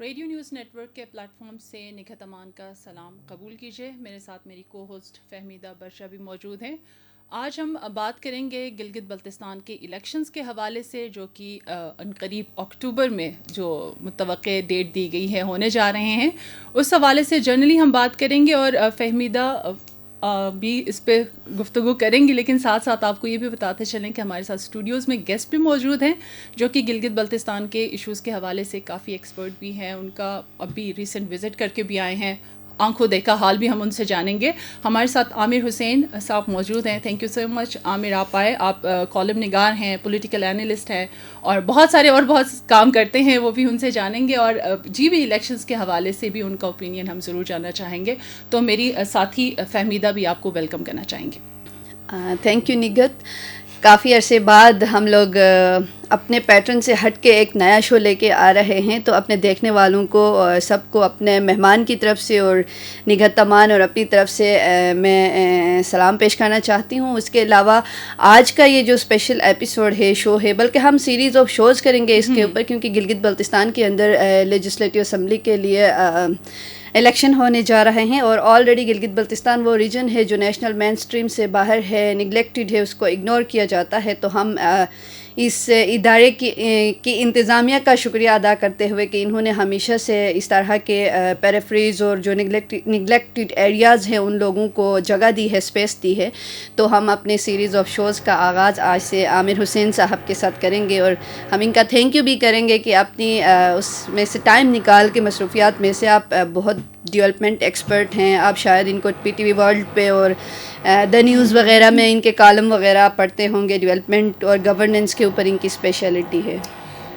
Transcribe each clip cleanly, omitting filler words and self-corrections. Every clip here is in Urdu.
ریڈیو نیوز نیٹ ورک کے پلیٹ فارم سے نکھت امان کا سلام قبول کیجیے. میرے ساتھ میری کو ہوسٹ فہمیدہ برشا بھی موجود ہیں. آج ہم بات کریں گے گلگت بلتستان کے الیکشنز کے حوالے سے، جو کہ عنقریب اکتوبر میں جو متوقع ڈیٹ دی گئی ہے ہونے جا رہے ہیں. اس حوالے سے جنرلی ہم بات کریں گے اور فہمیدہ بھی اس پہ گفتگو کریں گی، لیکن ساتھ ساتھ آپ کو یہ بھی بتاتے چلیں کہ ہمارے ساتھ اسٹوڈیوز میں گیسٹ بھی موجود ہیں جو کہ گلگت بلتستان کے ایشوز کے حوالے سے کافی ایکسپرٹ بھی ہیں. ان کا ابھی ریسنٹ وزٹ کر کے بھی آئے ہیں، آنکھوں دیکھا حال بھی ہم ان سے جانیں گے. ہمارے ساتھ عامر حسین صاحب موجود ہیں. تھینک یو سو مچ عامر، آپ آئے. آپ کالم نگار ہیں، پولیٹیکل اینالسٹ ہیں اور بہت کام کرتے ہیں، وہ بھی ان سے جانیں گے. اور جی بھی الیکشنز کے حوالے سے بھی ان کا اوپینین ہم ضرور جاننا چاہیں گے. تو میری ساتھی فہمیدہ بھی آپ کو ویلکم کرنا چاہیں گے. Thank you Nighat. کافی عرصے بعد ہم لوگ اپنے پیٹرن سے ہٹ کے ایک نیا شو لے کے آ رہے ہیں، تو اپنے دیکھنے والوں کو سب کو اپنے مہمان کی طرف سے اور نگہت امان اور اپنی طرف سے میں سلام پیش کرنا چاہتی ہوں. اس کے علاوہ آج کا یہ جو اسپیشل ایپیسوڈ ہے، شو ہے، بلکہ ہم سیریز آف شوز کریں گے اس کے اوپر، کیونکہ گلگت بلتستان کے اندر لیجسلیٹو اسمبلی کے لیے الیکشن ہونے جا رہے ہیں. اور آلریڈی گلگت بلتستان وہ ریجن ہے جو نیشنل مین اسٹریم سے باہر ہے، نگلیکٹڈ ہے، اس کو اگنور کیا جاتا ہے. تو ہم اس ادارے کی انتظامیہ کا شکریہ ادا کرتے ہوئے کہ انہوں نے ہمیشہ سے اس طرح کے پیریفریز اور جو نگلیکٹڈ ایریاز ہیں ان لوگوں کو جگہ دی ہے، اسپیس دی ہے. تو ہم اپنے سیریز آف شوز کا آغاز آج سے عامر حسین صاحب کے ساتھ کریں گے، اور ہم ان کا تھینک یو بھی کریں گے کہ اپنی اس میں سے ٹائم نکال کے، مصروفیات میں سے آپ بہت ڈیولپمنٹ ایکسپرٹ ہیں. آپ شاید ان کو پی ٹی وی ورلڈ پہ اور دا نیوز وغیرہ میں ان کے کالم وغیرہ پڑھتے ہوں گے. ڈیولپمنٹ اور گورننس کے اوپر ان کی اسپیشلٹی ہے.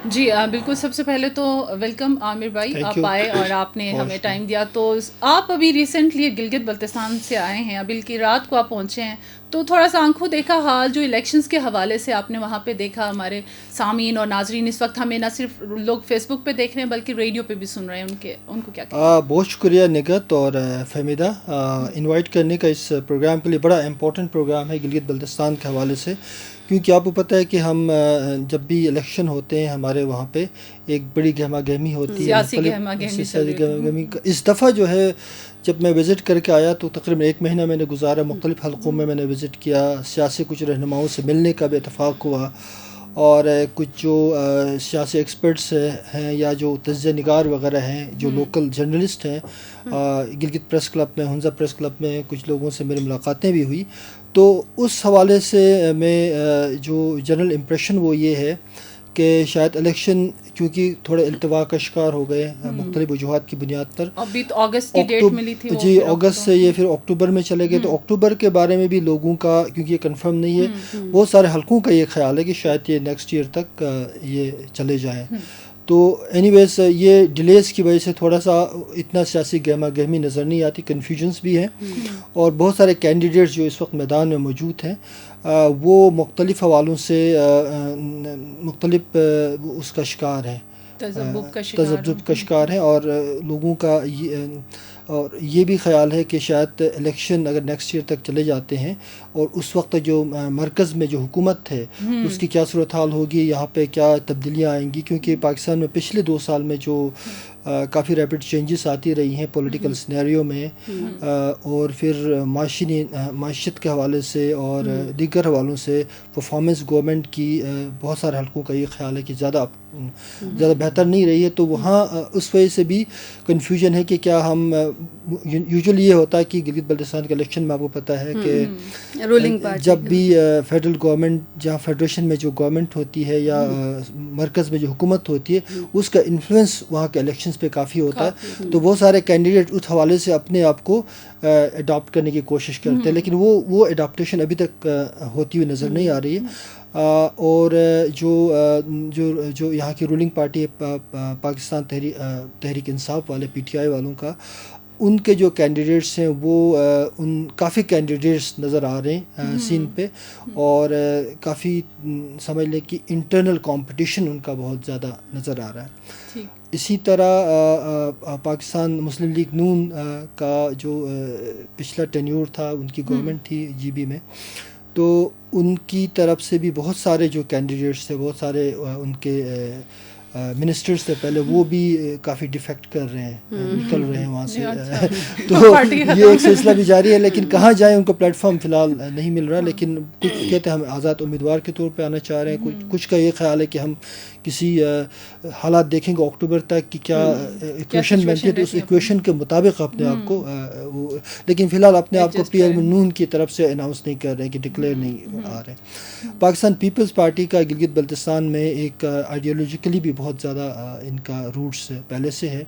جی بالکل. سب سے پہلے تو ویلکم عامر بھائی، آپ آئے اور آپ نے ہمیں ٹائم دیا. تو آپ ابھی ریسنٹلی گلگت بلتستان سے آئے ہیں، ابھی کی رات کو آپ پہنچے ہیں، تو تھوڑا سا آنکھوں دیکھا حال جو الیکشنز کے حوالے سے آپ نے وہاں پہ دیکھا. ہمارے سامعین اور ناظرین اس وقت ہمیں نہ صرف لوگ فیس بک پہ دیکھ رہے ہیں بلکہ ریڈیو پہ بھی سن رہے ہیں، ان کو کیا کہتے ہیں؟ بہت شکریہ نگہت اور فہمیدہ انوائٹ کرنے کا اس پروگرام کے لیے. بڑا امپورٹنٹ پروگرام ہے گلگت بلتستان کے حوالے سے، کیونکہ آپ کو پتہ ہے کہ ہم جب بھی الیکشن ہوتے ہیں ہمارے وہاں پہ ایک بڑی گہما گہمی ہوتی ہے، سیاسی گہما گہمی. اس دفعہ جو ہے جب میں وزٹ کر کے آیا تو تقریباً 1 مہینہ میں نے گزارا، مختلف حلقوں میں نے وزٹ کیا، سیاسی کچھ رہنماؤں سے ملنے کا بھی اتفاق ہوا، اور کچھ جو سیاسی ایکسپرٹس ہیں یا جو تجزیہ نگار وغیرہ ہیں، جو لوکل جرنلسٹ ہیں، گلگت پریس کلب میں، ہنزا پریس کلب میں کچھ لوگوں سے میری ملاقاتیں بھی ہوئی. تو اس حوالے سے میں جو جنرل امپریشن وہ یہ ہے کہ شاید الیکشن کیونکہ تھوڑے التوا کا شکار ہو گئے مختلف وجوہات کی بنیاد پر. ابھی تو اگست کی ڈیٹ ملی تھی، جی اگست سے یہ پھر اکتوبر میں چلے گئے. تو اکتوبر کے بارے میں بھی لوگوں کا، کیونکہ یہ کنفرم نہیں ہے، بہت سارے حلقوں کا یہ خیال ہے کہ شاید یہ نیکسٹ ایئر تک یہ چلے جائیں. تو اینی ویز یہ ڈیلیز کی وجہ سے تھوڑا سا اتنا سیاسی گہما گہمی نظر نہیں آتی، کنفیوژنس بھی ہیں، اور بہت سارے کینڈیڈیٹس جو اس وقت میدان میں موجود ہیں وہ مختلف حوالوں سے مختلف اس کا شکار ہیں، تذبذب کا شکار ہیں. اور لوگوں کا اور یہ بھی خیال ہے کہ شاید الیکشن اگر نیکسٹ ایئر تک چلے جاتے ہیں اور اس وقت جو مرکز میں جو حکومت ہے اس کی کیا صورتحال ہوگی، یہاں پہ کیا تبدیلیاں آئیں گی، کیونکہ پاکستان میں پچھلے 2 سال میں جو کافی ریپڈ چینجز آتی رہی ہیں پولیٹیکل سینیریو میں، اور پھر معیشت کے حوالے سے اور دیگر حوالوں سے پرفارمنس گورنمنٹ کی بہت سارے حلقوں کا یہ خیال ہے کہ زیادہ بہتر نہیں رہی ہے. تو وہاں اس وجہ سے بھی کنفیوژن ہے کہ کیا ہم یوزلی یہ ہوتا ہے کہ گلگت بلتستان کے الیکشن میں آپ کو پتہ ہے کہ جب بھی فیڈرل گورنمنٹ، جہاں فیڈریشن میں جو گورنمنٹ ہوتی ہے یا مرکز میں جو حکومت ہوتی ہے، اس کا انفلوئنس وہاں کے الیکشنز پہ کافی ہوتا ہے. تو بہت سارے کینڈیڈیٹ اس حوالے سے اپنے آپ کو اڈاپٹ کرنے کی کوشش کرتے ہیں، لیکن وہ اڈاپٹیشن ابھی تک ہوتی ہوئی نظر نہیں آ رہی ہے. اور جو یہاں کی رولنگ پارٹی ہے پاکستان تحریک انصاف والے، پی ٹی آئی والوں کا، ان کے جو کینڈیڈیٹس ہیں وہ کافی کینڈیڈیٹس نظر آ رہے ہیں سین پہ، اور کافی سمجھ لیں کہ انٹرنل کمپٹیشن ان کا بہت زیادہ نظر آ رہا ہے. اسی طرح پاکستان مسلم لیگ نون کا جو پچھلا ٹینیور تھا، ان کی گورنمنٹ تھی جی بی میں، تو ان کی طرف سے بھی بہت سارے جو کینڈیڈیٹس تھے، بہت سارے ان کے منسٹرز تھے پہلے وہ بھی کافی ڈیفیکٹ کر رہے ہیں, نکل رہے ہیں وہاں سے. تو یہ ایک سلسلہ بھی جاری ہے, لیکن کہاں جائیں ان کو پلیٹ فارم فی الحال نہیں مل رہا. لیکن کچھ کہتے ہیں ہم آزاد امیدوار کے طور پہ آنا چاہ رہے ہیں, کچھ کا یہ خیال ہے کہ ہم کسی حالات دیکھیں گے اکتوبر تک کہ کیا ایکویشن بنتی ہے تو اس ایکویشن کے مطابق اپنے آپ کو لیکن فی الحال اپنے آپ کو پی ایم نون کی طرف سے اناؤنس نہیں کر رہے کہ ڈکلیئر نہیں آ رہے. پاکستان پیپلز پارٹی کا گلگت بلتستان میں ایک آئیڈیالوجیکلی بھی بہت زیادہ ان کا روٹس پہلے سے ہے,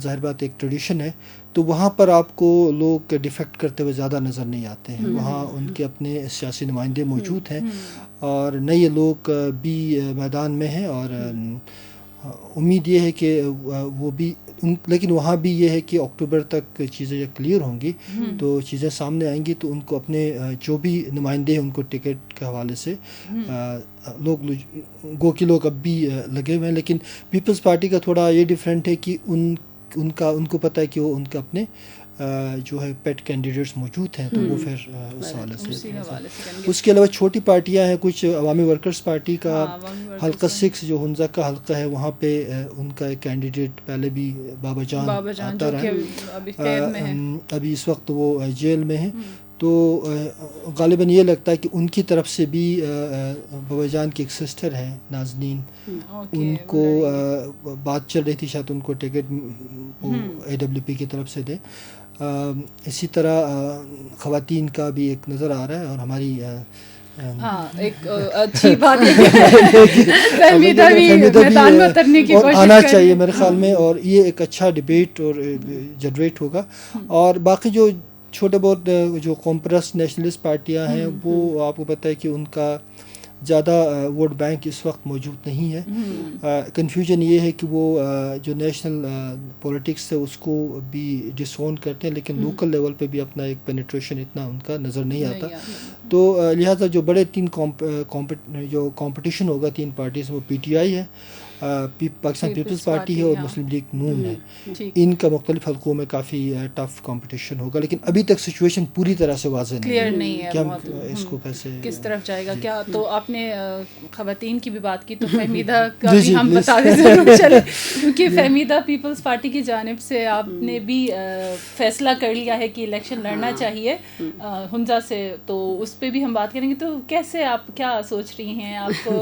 ظاہر بات ایک ٹریڈیشن ہے. تو وہاں پر آپ کو لوگ ڈیفیکٹ کرتے ہوئے زیادہ نظر نہیں آتے ہیں, وہاں ان کے اپنے سیاسی نمائندے موجود ہیں اور نئے لوگ بھی میدان میں ہیں, اور امید یہ ہے کہ وہ بھی لیکن وہاں بھی یہ ہے کہ اکتوبر تک چیزیں جب کلیئر ہوں گی تو چیزیں سامنے آئیں گی تو ان کو اپنے جو بھی نمائندے ہیں ان کو ٹکٹ کے حوالے سے لوگ اب بھی لگے ہوئے ہیں. لیکن پیپلز پارٹی کا تھوڑا یہ ڈفرینٹ ہے کہ ان کو پتہ ہے کہ وہ ان کا اپنے جو ہے پیٹ کینڈیڈیٹس موجود ہیں, تو وہ پھر اس حوالے سے. اس کے علاوہ چھوٹی پارٹیاں ہیں, کچھ عوامی ورکرز پارٹی کا حلقہ 6 جو ہنزا کا حلقہ ہے, وہاں پہ ان کا ایک کینڈیڈیٹ پہلے بھی بابا جان آتا رہا, ابھی اس وقت وہ جیل میں ہیں. تو غالباً یہ لگتا ہے کہ ان کی طرف سے بھی بابا جان کی ایک سسٹر ہیں نازنین, ان کو بات چل رہی تھی شاید ان کو ٹکٹ AWP کی طرف سے دے. اسی طرح خواتین کا بھی ایک نظر آ رہا ہے, اور ہماری ایک اچھی بات اور آنا چاہیے میرے خیال میں, اور یہ ایک اچھا ڈبیٹ اور جنریٹ ہوگا. اور باقی جو چھوٹے بہت جو کمپرس نیشنلسٹ پارٹیاں ہیں وہ آپ کو پتہ ہے کہ ان کا زیادہ ووٹ بینک اس وقت موجود نہیں ہے. کنفیوژن یہ ہے کہ وہ جو نیشنل پولیٹکس ہے اس کو بھی ڈس اون کرتے ہیں, لیکن لوکل لیول پہ بھی اپنا ایک پینیٹریشن اتنا ان کا نظر نہیں آتا. تو لہٰذا جو بڑے جو کمپٹیشن ہوگا 3 پارٹیز, وہ PTI ہے, پاکستان پیپلز پارٹی ہے اور مسلم لیگ نون ہے. ان کا مختلف حلقوں میں کافی ٹف کمپٹیشن ہوگا, لیکن ابھی تک سچویشن پوری طرح سے واضح نہیں ہے کہ ہم اس کو کیسے کس طرف جائے گا. کیا تو آپ نے خواتین کی بھی بات کی, تو فہمیدہ کا بھی ہم بتا دیں ضرور چلے, کیونکہ فہمیدہ پیپلز پارٹی کی جانب سے آپ نے بھی فیصلہ کر لیا ہے کہ الیکشن لڑنا چاہیے ہنزا سے, تو اس پہ بھی ہم بات کریں گے. تو کیسے آپ کیا سوچ رہی ہیں, آپ کو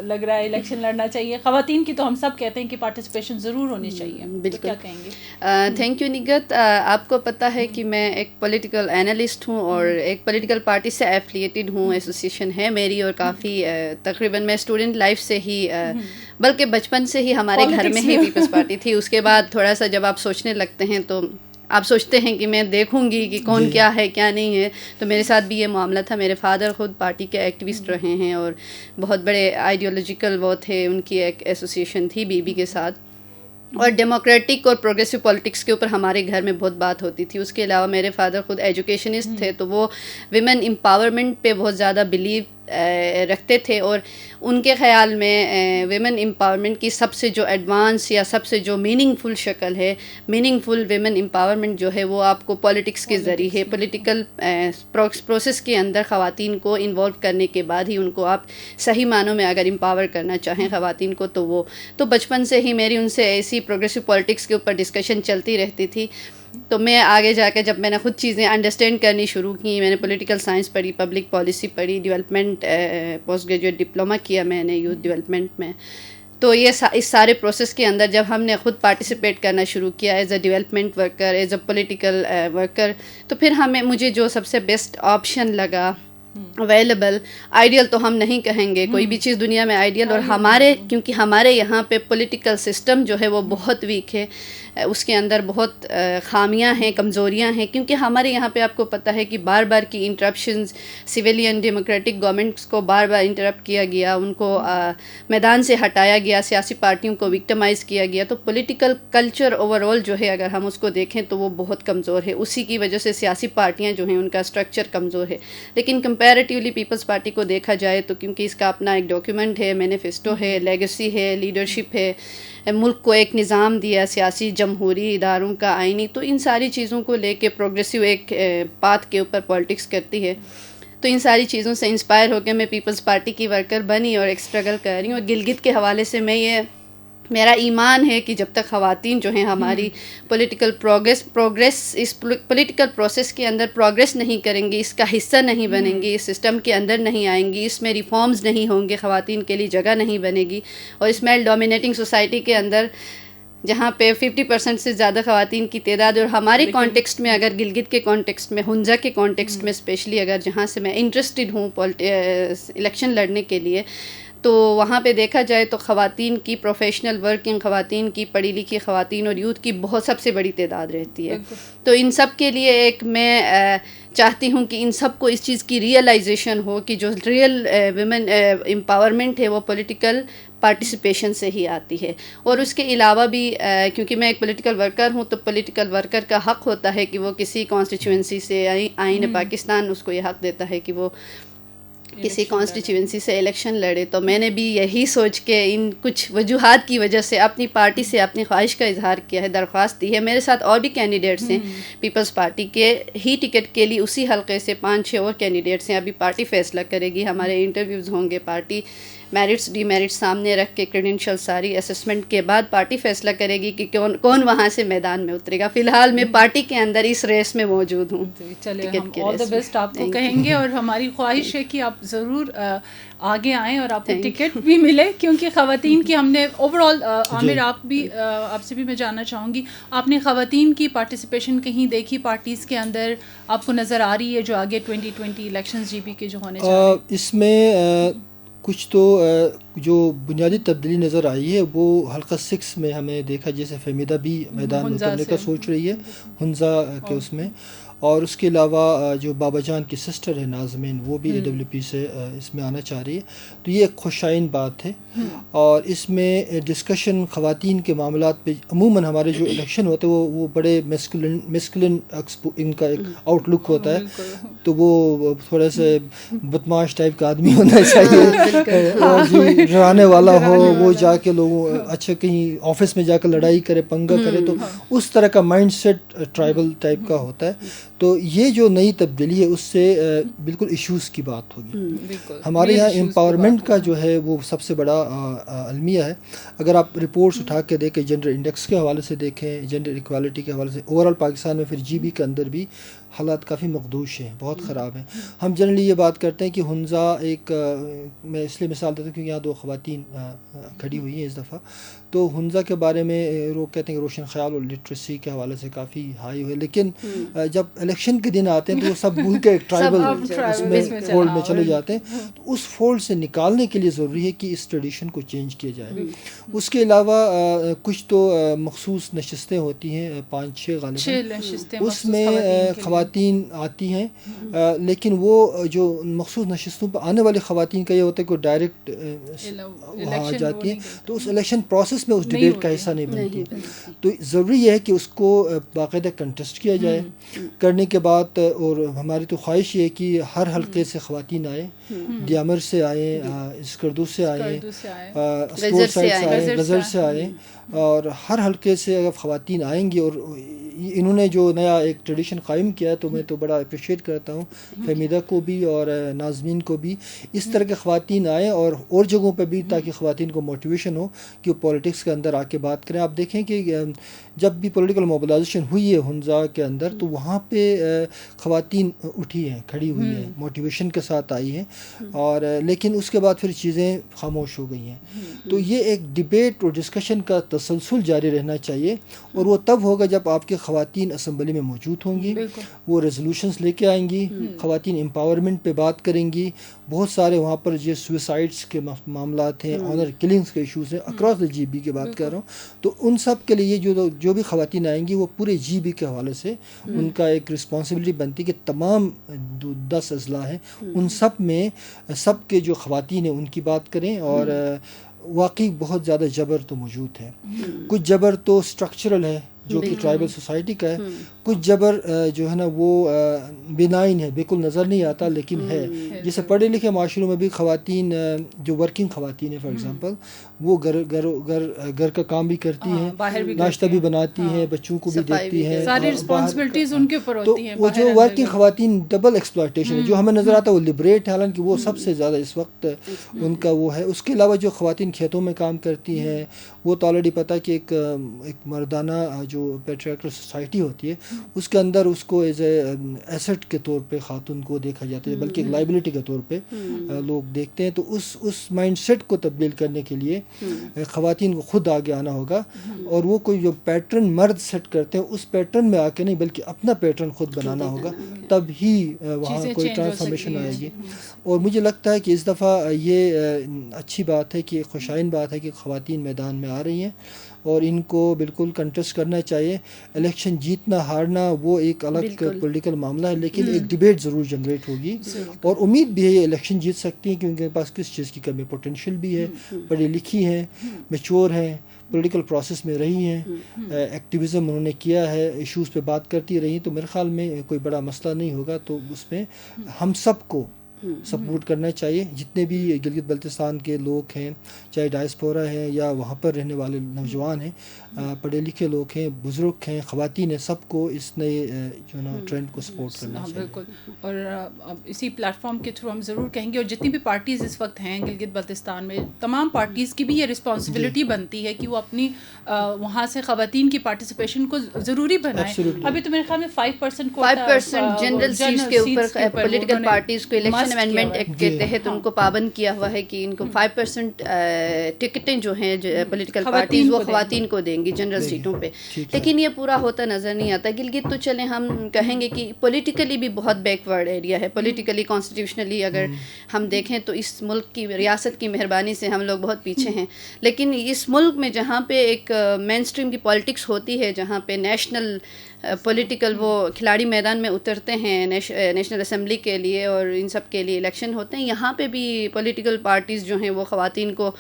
لگ رہا ہے الیکشن لڑنا چاہیے؟ خواتین کی تو ہم سب کہتے ہیں کہ پارٹیسپیشن ضرور ہونی چاہیے, بالکل. کیا کہیں گے؟ Thank you Nighat. آپ کو پتہ ہے کہ میں ایک پولیٹیکل اینالسٹ ہوں اور ایک پولیٹیکل پارٹی سے ایفلیٹڈ ہوں, ایسوسیشن ہے میری, اور کافی تقریباً میں اسٹوڈنٹ لائف سے ہی بلکہ بچپن سے ہی ہمارے گھر میں ہی پیپلز پارٹی تھی. اس کے بعد تھوڑا سا جب آپ سوچنے لگتے ہیں تو آپ سوچتے ہیں کہ میں دیکھوں گی کہ کون کیا ہے کیا نہیں ہے. تو میرے ساتھ بھی یہ معاملہ تھا. میرے فادر خود پارٹی کے ایکٹیوسٹ رہے ہیں اور بہت بڑے آئیڈیالوجیکل وہ تھے, ان کی ایک ایسوسیشن تھی BB کے ساتھ, اور ڈیموکریٹک اور پروگریسو پولیٹکس کے اوپر ہمارے گھر میں بہت بات ہوتی تھی. اس کے علاوہ میرے فادر خود ایجوکیشنسٹ تھے, تو وہ ویمن امپاورمنٹ پہ بہت زیادہ بلیو رکھتے تھے, اور ان کے خیال میں ویمن امپاورمنٹ کی سب سے جو ایڈوانس یا سب سے جو میننگ فل شکل ہے, میننگ فل ویمن امپاورمنٹ جو ہے وہ آپ کو پولیٹکس کے ذریعے پولیٹیکل پروسیس کے اندر خواتین کو انوالو کرنے کے بعد ہی ان کو آپ صحیح معنوں میں اگر امپاور کرنا چاہیں خواتین کو, تو بچپن سے ہی میری ان سے ایسی پروگریسو پولیٹکس کے اوپر ڈسکشن چلتی رہتی تھی. تو میں آگے جا کے جب میں نے خود چیزیں انڈرسٹینڈ کرنی شروع کی, میں نے پولیٹیکل سائنس پڑھی, پبلک پالیسی پڑھی, ڈیولپمنٹ پوسٹ گریجویٹ ڈپلومہ کیا میں نے یوتھ ڈیولپمنٹ میں. تو یہ اس سارے پروسیس کے اندر جب ہم نے خود پارٹیسپیٹ کرنا شروع کیا as a development worker, as a political worker, تو پھر مجھے جو سب سے بیسٹ آپشن لگا اویلیبل, آئیڈیل تو ہم نہیں کہیں گے, کوئی بھی چیز دنیا میں آئیڈیل, اور کیونکہ ہمارے یہاں پہ پولیٹیکل سسٹم جو ہے وہ بہت ویک ہے, اس کے اندر بہت خامیاں ہیں, کمزوریاں ہیں, کیونکہ ہمارے یہاں پہ آپ کو پتہ ہے کہ بار بار کی انٹرپشنز, سویلین ڈیموکریٹک گورنمنٹس کو بار بار انٹرپٹ کیا گیا, ان کو میدان سے ہٹایا گیا, سیاسی پارٹیوں کو وکٹمائز کیا گیا. تو پولیٹیکل کلچر اوور آل جو ہے اگر ہم اس کو دیکھیں تو وہ بہت کمزور ہے. اسی کی وجہ سے سیاسی پارٹیاں جو ہیں ان کا اسٹرکچر کمزور ہے. لیکن کمپیریٹیولی پیپلز پارٹی کو دیکھا جائے تو کیونکہ اس کا اپنا ایک ڈاکیومنٹ ہے, مینیفیسٹو ہے, لیگیسی ہے, لیڈرشپ ہے, ملک کو ایک نظام دیا سیاسی جمہوری اداروں کا آئینی, تو ان ساری چیزوں کو لے کے پروگریسو ایک پاتھ کے اوپر پالیٹکس کرتی ہے. تو ان ساری چیزوں سے انسپائر ہو کے میں پیپلز پارٹی کی ورکر بنی اور ایک اسٹرگل کر رہی ہوں. اور گلگت کے حوالے سے میں یہ میرا ایمان ہے کہ جب تک خواتین جو ہیں ہماری پولیٹیکل پروگریس اس پولیٹیکل پروسیس کے اندر پروگریس نہیں کریں گی، اس کا حصہ نہیں بنیں گی، اس سسٹم کے اندر نہیں آئیں گی، اس میں ریفارمز نہیں ہوں گے، خواتین کے لیے جگہ نہیں بنے گی، اور اس میل ڈومینیٹنگ سوسائٹی کے اندر جہاں پہ 50% سے زیادہ خواتین کی تعداد، اور ہمارے کانٹیکسٹ میں اگر گلگت کے کانٹیکسٹ میں، ہنزا کے کانٹیکسٹ میں اسپیشلی اگر جہاں سے میں انٹرسٹڈ ہوں الیکشن لڑنے کے لیے، تو وہاں پہ دیکھا جائے تو خواتین کی پروفیشنل ورکنگ خواتین کی، پڑھی لکھی خواتین اور یوتھ کی بہت سب سے بڑی تعداد رہتی ہے. تو ان سب کے لیے ایک میں چاہتی ہوں کہ ان سب کو اس چیز کی ریئلائزیشن ہو کہ جو ریئل ویمن امپاورمنٹ ہے وہ پولیٹیکل پارٹیسپیشن سے ہی آتی ہے. اور اس کے علاوہ بھی کیونکہ میں ایک پولیٹیکل ورکر ہوں، تو پولیٹیکل ورکر کا حق ہوتا ہے کہ وہ کسی کانسٹیچوئنسی سے، آئین پاکستان اس کو یہ حق دیتا ہے کہ وہ کسی کانسٹیچوئنسی سے الیکشن لڑے. تو میں نے بھی یہی سوچ کے ان کچھ وجوہات کی وجہ سے اپنی پارٹی سے اپنی خواہش کا اظہار کیا ہے، درخواست دی ہے. میرے ساتھ اور بھی کینڈیڈیٹس ہیں پیپلز پارٹی کے ہی ٹکٹ کے لیے، اسی حلقے سے 5-6 اور کینڈیڈیٹس ہیں. ابھی پارٹی فیصلہ کرے گی، ہمارے انٹرویوز ہوں گے، پارٹی میرٹس ڈی میرٹس سامنے رکھ کے کریڈینشیل ساری اسسمنٹ کے بعد پارٹی فیصلہ کرے گی کہ کون وہاں سے میدان میں اترے گا. فی الحال میں پارٹی کے اندر اس ریس میں موجود ہوں. چلے ہم آل دا بیسٹ آپ کو کہیں گے، اور ہماری خواہش ہے کہ آپ ضرور آگے آئیں اور آپ کو ٹکٹ بھی ملے، کیونکہ خواتین کی ہم نے اوور آل عامر آپ سے بھی میں جاننا چاہوں گی، آپ نے خواتین کی پارٹیسپیشن کہیں دیکھی پارٹیز کے اندر آپ کو نظر آ رہی ہے جو آگے 2020 الیکشنز جی بی کے جو ہونے جا رہے ہیں؟ اس میں کچھ تو جو بنیادی تبدیلی نظر آئی ہے وہ حلقہ 6 میں ہمیں دیکھا، جیسے فہمیدہ بھی میدان میں اترنے کا سوچ رہی ہے ہنزا کے اس میں، اور اس کے علاوہ جو بابا جان کی سسٹر ہے نازمین، وہ بھی AWP سے اس میں آنا چاہ رہی ہے. تو یہ ایک خوشائن بات ہے. اور اس میں ڈسکشن خواتین کے معاملات پہ عموماً ہمارے جو الیکشن ہوتے ہیں وہ بڑے میسکلن ان کا ایک آؤٹ لک ہوتا ہے، تو وہ تھوڑا سا بدماش ٹائپ کا آدمی ہونا چاہیے، اور جی ڈرانے والا ہو، وہ جا کے لوگوں اچھا کہیں آفس میں جا کے لڑائی کرے، پنگا کرے، تو اس طرح کا مائنڈ سیٹ ٹرائبل ٹائپ کا ہوتا ہے. تو یہ جو نئی تبدیلی ہے اس سے بالکل ایشوز کی بات ہوگی. ہمارے یہاں امپاورمنٹ کا جو ہے وہ سب سے بڑا المیہ ہے. اگر آپ رپورٹس اٹھا کے دیکھیں، جنڈر انڈیکس کے حوالے سے دیکھیں، جنڈر ایکوالٹی کے حوالے سے، اوور آل پاکستان میں پھر GB کے اندر بھی حالات کافی مخدوش ہیں، بہت خراب ہیں. ہم جنرلی یہ بات کرتے ہیں کہ ہنزا ایک، میں اس لیے مثال دیتا ہوں کیونکہ یہاں 2 خواتین کھڑی ہوئی ہیں اس دفعہ، تو ہنزا کے بارے میں لوگ کہتے ہیں کہ روشن خیال اور لٹریسی کے حوالے سے کافی ہائی ہوئے، لیکن جب الیکشن کے دن آتے ہیں تو وہ سب بھول کے ایک ٹرائبل اس میں فولڈ میں چلے جاتے ہیں. تو اس فولڈ سے نکالنے کے لیے ضروری ہے کہ اس ٹریڈیشن کو چینج کیا جائے. اس کے علاوہ کچھ تو مخصوص نشستیں ہوتی ہیں، 5-6 غالباً، اس میں خواتین آتی ہیں، لیکن وہ جو مخصوص نشستوں پہ آنے والی خواتین کا یہ ہوتا ہے کہ ڈائریکٹ آ جاتی ہیں، تو اس الیکشن پروسیس میں اس ڈیبیٹ کا حصہ نہیں بنتی. تو ضروری یہ ہے کہ اس کو باقاعدہ کنٹیسٹ کیا جائے. کرنے کے بعد، اور ہماری تو خواہش یہ ہے کہ ہر حلقے سے خواتین آئیں، دیامر سے آئیں، اسکردو سے آئیں، اسپورٹ سائڈ سے آئیں، غزل سے آئیں، اور ہر حلقے سے اگر خواتین آئیں گی، اور انہوں نے جو نیا ایک ٹریڈیشن قائم کیا ہے تو میں تو بڑا اپریشیٹ کرتا ہوں فہمیدہ کو بھی اور نازمین کو بھی. اس طرح کے خواتین آئیں اور جگہوں پہ بھی، تاکہ خواتین کو موٹیویشن ہو کہ وہ پولیٹکس کے اندر آ کے بات کریں. آپ دیکھیں کہ جب بھی پولیٹیکل موبلائزیشن ہوئی ہے ہنزا کے اندر، تو وہاں پہ خواتین اٹھی ہیں، کھڑی ہوئی ہیں، موٹیویشن کے ساتھ آئی ہیں، اور لیکن اس کے بعد پھر چیزیں خاموش ہو گئی ہیں. تو یہ ایک ڈبیٹ اور ڈسکشن کا تسلسل جاری رہنا چاہیے، اور وہ تب ہوگا جب آپ کے خواتین اسمبلی میں موجود ہوں گی، وہ ریزولوشنز لے کے آئیں گی، خواتین امپاورمنٹ پہ بات کریں گی. بہت سارے وہاں پر جو سویسائڈس کے معاملات ہیں، آنر کلنگس کے ایشوز ہیں، اکراس دا GB کی بات کر رہا ہوں. تو ان سب کے لیے جو بھی خواتین آئیں گی، وہ پورے GB کے حوالے سے ان کا ایک رسپانسبلٹی بنتی کہ تمام 10 اضلاع ہیں ان سب میں سب کے جو خواتین ہیں ان کی بات کریں. اور واقعی بہت زیادہ جبر تو موجود ہے. کچھ جبر تو اسٹرکچرل ہے، جو کہ ٹرائبل سوسائٹی کا ہے. کچھ جبر جو ہے نا وہ بینائن ہے, بالکل نظر نہیں آتا لیکن ہے. جیسے پڑھے لکھے معاشروں میں بھی خواتین جو ورکنگ خواتین ہیں فار ایگزامپل, وہ گھر کا کام بھی کرتی ہیں, ناشتہ بھی بناتی ہیں, بچوں کو بھی دیکھتی ہیں, ساری رسپانسبلٹیز ان کے اوپر ہوتی ہیں. وہ جو ورکنگ خواتین ڈبل ایکسپلائٹیشن ہے جو ہمیں نظر آتا ہے وہ لبریٹ ہے, حالانکہ وہ سب سے زیادہ اس وقت ان کا وہ ہے. اس کے علاوہ جو خواتین کھیتوں میں کام کرتی ہیں, وہ تو آلریڈی پتہ کہ ایک مردانہ جو پیٹریارکل سوسائٹی ہوتی ہے اس کے اندر اس کو ایز اے ایسٹ کے طور پہ خاتون کو دیکھا جاتا ہے, بلکہ ایک لائبلٹی کے طور پہ لوگ دیکھتے ہیں. تو اس مائنڈ سیٹ کو تبدیل کرنے کے لیے خواتین کو خود آگے آنا ہوگا, اور وہ کوئی جو پیٹرن مرد سیٹ کرتے ہیں اس پیٹرن میں آ کے نہیں بلکہ اپنا پیٹرن خود بنانا ہوگا, تب ہی وہاں کوئی ٹرانسفارمیشن آئے گی. اور مجھے لگتا ہے کہ اس دفعہ یہ اچھی بات ہے کہ خوشائن بات ہے کہ خواتین میدان میں آ رہی ہیں, اور ان کو بالکل کنٹیسٹ کرنا چاہیے. الیکشن جیتنا ہارنا وہ ایک الگ پولیٹیکل معاملہ ہے, لیکن ایک ڈیبیٹ ضرور جنریٹ ہوگی, اور امید بھی ہے یہ الیکشن جیت سکتی ہیں کیونکہ ان کے پاس کس چیز کی کمی, پوٹینشیل بھی ہے, پڑھی لکھی ہیں, میچور ہیں, پولیٹیکل پروسیس میں رہی ہیں, ایکٹیویزم انہوں نے کیا ہے, ایشوز پہ بات کرتی رہی, تو میرے خیال میں کوئی بڑا مسئلہ نہیں ہوگا. تو اس میں ہم سب کو سپورٹ کرنا چاہیے, جتنے بھی گلگت بلتستان کے لوگ ہیں, چاہے ڈائسپورا ہیں یا وہاں پر رہنے والے نوجوان ہیں, پڑھے لکھے لوگ ہیں, بزرگ ہیں, خواتین ہیں, سب کو اس نئے جو نا ٹرینڈ کو سپورٹ کرنا چاہیے. بالکل, اور اسی پلیٹ فارم کے تھرو ہم ضرور کہیں گے, اور جتنی بھی پارٹیز اس وقت ہیں گلگت بلتستان میں, تمام پارٹیز کی بھی یہ رسپانسبلٹی بنتی ہے کہ وہ اپنی وہاں سے خواتین کی پارٹیسپیشن کو ضروری بنائیں. ابھی تو میرے خیال میں 5% جنرل سیٹس کے اوپر پولیٹیکل پارٹیز کو الیکشن امینڈمنٹ ایکٹ کے تحت ان کو پابند کیا ہوا ہے کہ ان کو 5% ٹکٹیں جو ہیں پولیٹیکل پارٹیز وہ خواتین کو دیں گی جنرل سیٹوں پہ, لیکن یہ پورا ہوتا نظر نہیں آتا. گلگت تو چلیں ہم کہیں گے کہ پولیٹیکلی بھی بہت بیکورڈ ایریا ہے, پولیٹیکلی کانسٹیٹیوشنلی اگر ہم دیکھیں تو اس ملک کی ریاست کی مہربانی سے ہم لوگ بہت پیچھے ہیں. لیکن اس ملک میں جہاں پہ ایک مین اسٹریم کی پالیٹکس ہوتی ہے, جہاں پہ نیشنل پولیٹیکل وہ کھلاڑی میدان میں اترتے ہیں نیشنل اسمبلی کے لیے اور ان سب کے لیے الیکشن ہوتے ہیں, یہاں پہ بھی پولیٹیکل پارٹیز جو ہیں وہ خواتین کو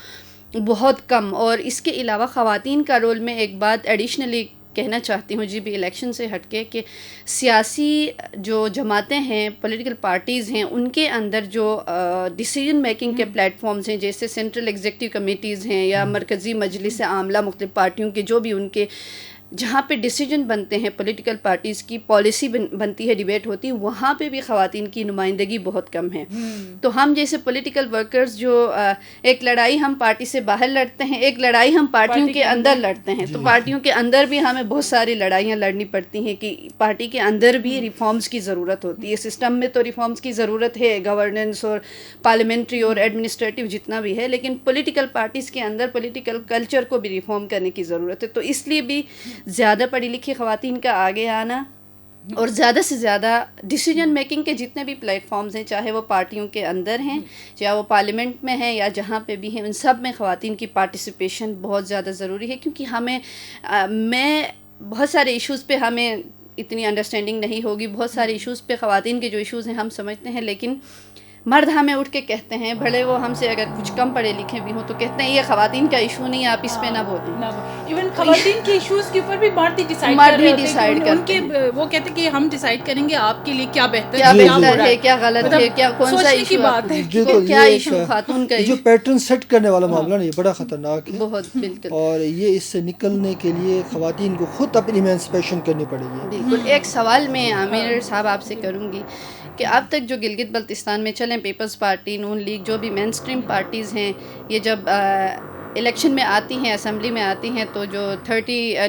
بہت کم. اور اس کے علاوہ خواتین کا رول میں ایک بات ایڈیشنلی کہنا چاہتی ہوں جی بھی الیکشن سے ہٹ کے, کہ سیاسی جو جماعتیں ہیں, پولیٹیکل پارٹیز ہیں, ان کے اندر جو ڈیسیجن میکنگ کے پلیٹ فارمز ہیں, جیسے سینٹرل ایگزیکٹیو کمیٹیز ہیں یا مرکزی مجلس عاملہ مختلف پارٹیوں کے جو بھی ان کے جہاں پہ ڈیسیجن بنتے ہیں, پولیٹیکل پارٹیز کی پالیسی بنتی ہے, ڈیبیٹ ہوتی ہے, وہاں پہ بھی خواتین کی نمائندگی بہت کم ہے. تو ہم جیسے پولیٹیکل ورکرز جو ایک لڑائی ہم پارٹی سے باہر لڑتے ہیں, ایک لڑائی ہم پارٹیوں کے اندر لڑتے ہیں. تو پارٹیوں کے اندر بھی ہمیں بہت ساری لڑائیاں لڑنی پڑتی ہیں کہ پارٹی کے اندر بھی ریفارمز کی ضرورت ہوتی ہے. سسٹم میں تو ریفارمز کی ضرورت ہے, گورننس اور پارلیمنٹری اور ایڈمنسٹریٹو جتنا بھی ہے, لیکن پولیٹیکل پارٹیز کے اندر پولیٹیکل کلچر کو بھی ریفارم کرنے کی ضرورت ہے. تو اس لیے بھی زیادہ پڑھی لکھی خواتین کا آگے آنا اور زیادہ سے زیادہ ڈیسیجن میکنگ کے جتنے بھی پلیٹ فارمز ہیں, چاہے وہ پارٹیوں کے اندر ہیں, چاہے وہ پارلیمنٹ میں ہیں یا جہاں پہ بھی ہیں, ان سب میں خواتین کی پارٹیسپیشن بہت زیادہ ضروری ہے. کیونکہ میں بہت سارے ایشوز پہ ہمیں اتنی انڈرسٹینڈنگ نہیں ہوگی, بہت سارے ایشوز پہ خواتین کے جو ایشوز ہیں ہم سمجھتے ہیں, لیکن مرد ہمیں اٹھ کے کہتے ہیں, بھلے وہ ہم سے اگر کچھ کم پڑھے لکھے بھی ہوں تو کہتے ہیں یہ خواتین کا ایشو نہیں, آپ اس پہ نہ بولیں. ایون خواتین کے ایشوز کے اوپر بھی مرد ہی ڈیسائیڈ کرتے ہیں. وہ کہتے ہیں کہ ہم ڈیسائیڈ کریں گے آپ کے لیے کیا بہتر ہے, کیا غلط ہے, کیا کون سا ایشو بات ہے, کیا ایشو خاتون کا. جو پیٹرن سیٹ کرنے والا معاملہ نہیں, بڑا خطرناک ہے بہت. بالکل, اور یہ اس سے نکلنے کے لیے خواتین کو خود اپنی ایمانسپیشن کرنی پڑے گی. بالکل. ایک سوال میں عامر صاحب آپ سے کروں گی کہ اب تک جو گلگت بلتستان میں چلیں پیپلز پارٹی, نون لیگ, جو بھی مین اسٹریم پارٹیز ہیں, یہ جب الیکشن میں آتی ہیں, اسمبلی میں آتی ہیں, تو جو 24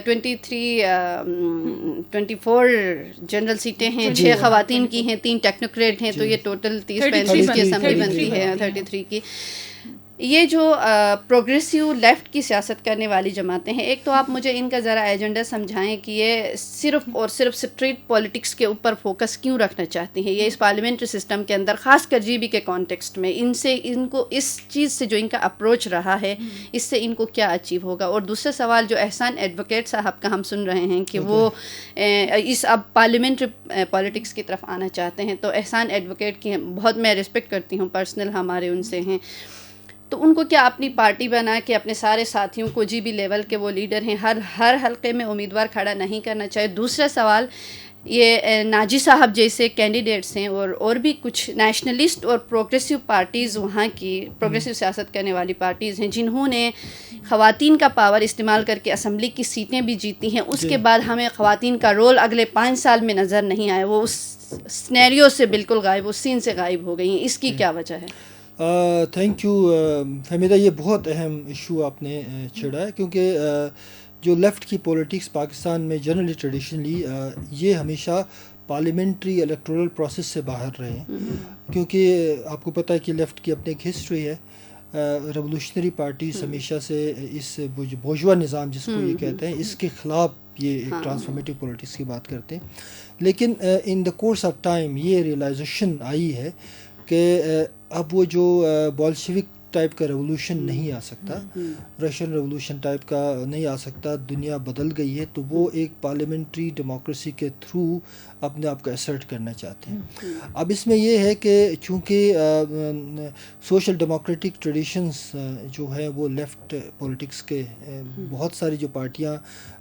جنرل سیٹیں ہیں, 6 خواتین کی ہیں, 3 ٹیکنوکریٹ ہیں, تو یہ ٹوٹل 30-35 کی اسمبلی بنتی ہے, 33 کی. یہ جو پروگریسیو لیفٹ کی سیاست کرنے والی جماعتیں ہیں, ایک تو آپ مجھے ان کا ذرا ایجنڈا سمجھائیں کہ یہ صرف اور صرف اسٹریٹ پالیٹکس کے اوپر فوکس کیوں رکھنا چاہتی ہیں, یہ اس پارلیمنٹری سسٹم کے اندر خاص کر جی بی کے کانٹیکسٹ میں ان کو اس چیز سے جو ان کا اپروچ رہا ہے, اس سے ان کو کیا اچیو ہوگا. اور دوسرا سوال جو احسان ایڈوکیٹ صاحب کا ہم سن رہے ہیں کہ وہ اس اب پارلیمنٹری پالیٹکس کی طرف آنا چاہتے ہیں, تو احسان ایڈوکیٹ کی بہت میں ریسپیکٹ کرتی ہوں, پرسنل ہمارے ان سے ہیں. تو ان کو کیا اپنی پارٹی بنا کے اپنے سارے ساتھیوں کو جی بی لیول کے وہ لیڈر ہیں ہر حلقے میں امیدوار کھڑا نہیں کرنا چاہیے؟ دوسرا سوال یہ ناجی صاحب جیسے کینڈیڈیٹس ہیں اور بھی کچھ نیشنلسٹ اور پروگریسو پارٹیز وہاں کی پروگریسو سیاست کرنے والی پارٹیز ہیں جنہوں نے خواتین کا پاور استعمال کر کے اسمبلی کی سیٹیں بھی جیتی ہیں، اس کے بعد ہمیں خواتین کا رول اگلے 5 سال میں نظر نہیں آیا، وہ اس سنیریو سے بالکل غائب، اس سین سے غائب ہو گئی ہیں، اس کی کیا وجہ ہے؟ تھینک یو فہمیدہ، یہ بہت اہم ایشو آپ نے چھیڑا ہے، کیونکہ جو لیفٹ کی پولیٹکس پاکستان میں جنرلی ٹریڈیشنلی یہ ہمیشہ پارلیمنٹری الیکٹورل پروسیس سے باہر رہے ہیں، کیونکہ آپ کو پتہ ہے کہ لیفٹ کی اپنی ایک ہسٹری ہے، ریولوشنری پارٹیز ہمیشہ سے اس بورژوا نظام جس کو یہ کہتے ہیں اس کے خلاف یہ ایک ٹرانسفارمیٹیو پولیٹکس کی بات کرتے ہیں، لیکن ان دا کورس آف ٹائم یہ ریئلائزیشن آئی ہے کہ اب وہ جو بولشوک ٹائپ کا ریولوشن نہیں آ سکتا، رشین ریولوشن ٹائپ کا نہیں آ سکتا، دنیا بدل گئی ہے، تو وہ ایک پارلیمنٹری ڈیموکریسی کے تھرو اپنے آپ کو اسرٹ کرنا چاہتے ہیں۔ اب اس میں یہ ہے کہ چونکہ سوشل ڈیموکریٹک ٹریڈیشنز جو ہے وہ لیفٹ پولیٹکس کے بہت ساری جو پارٹیاں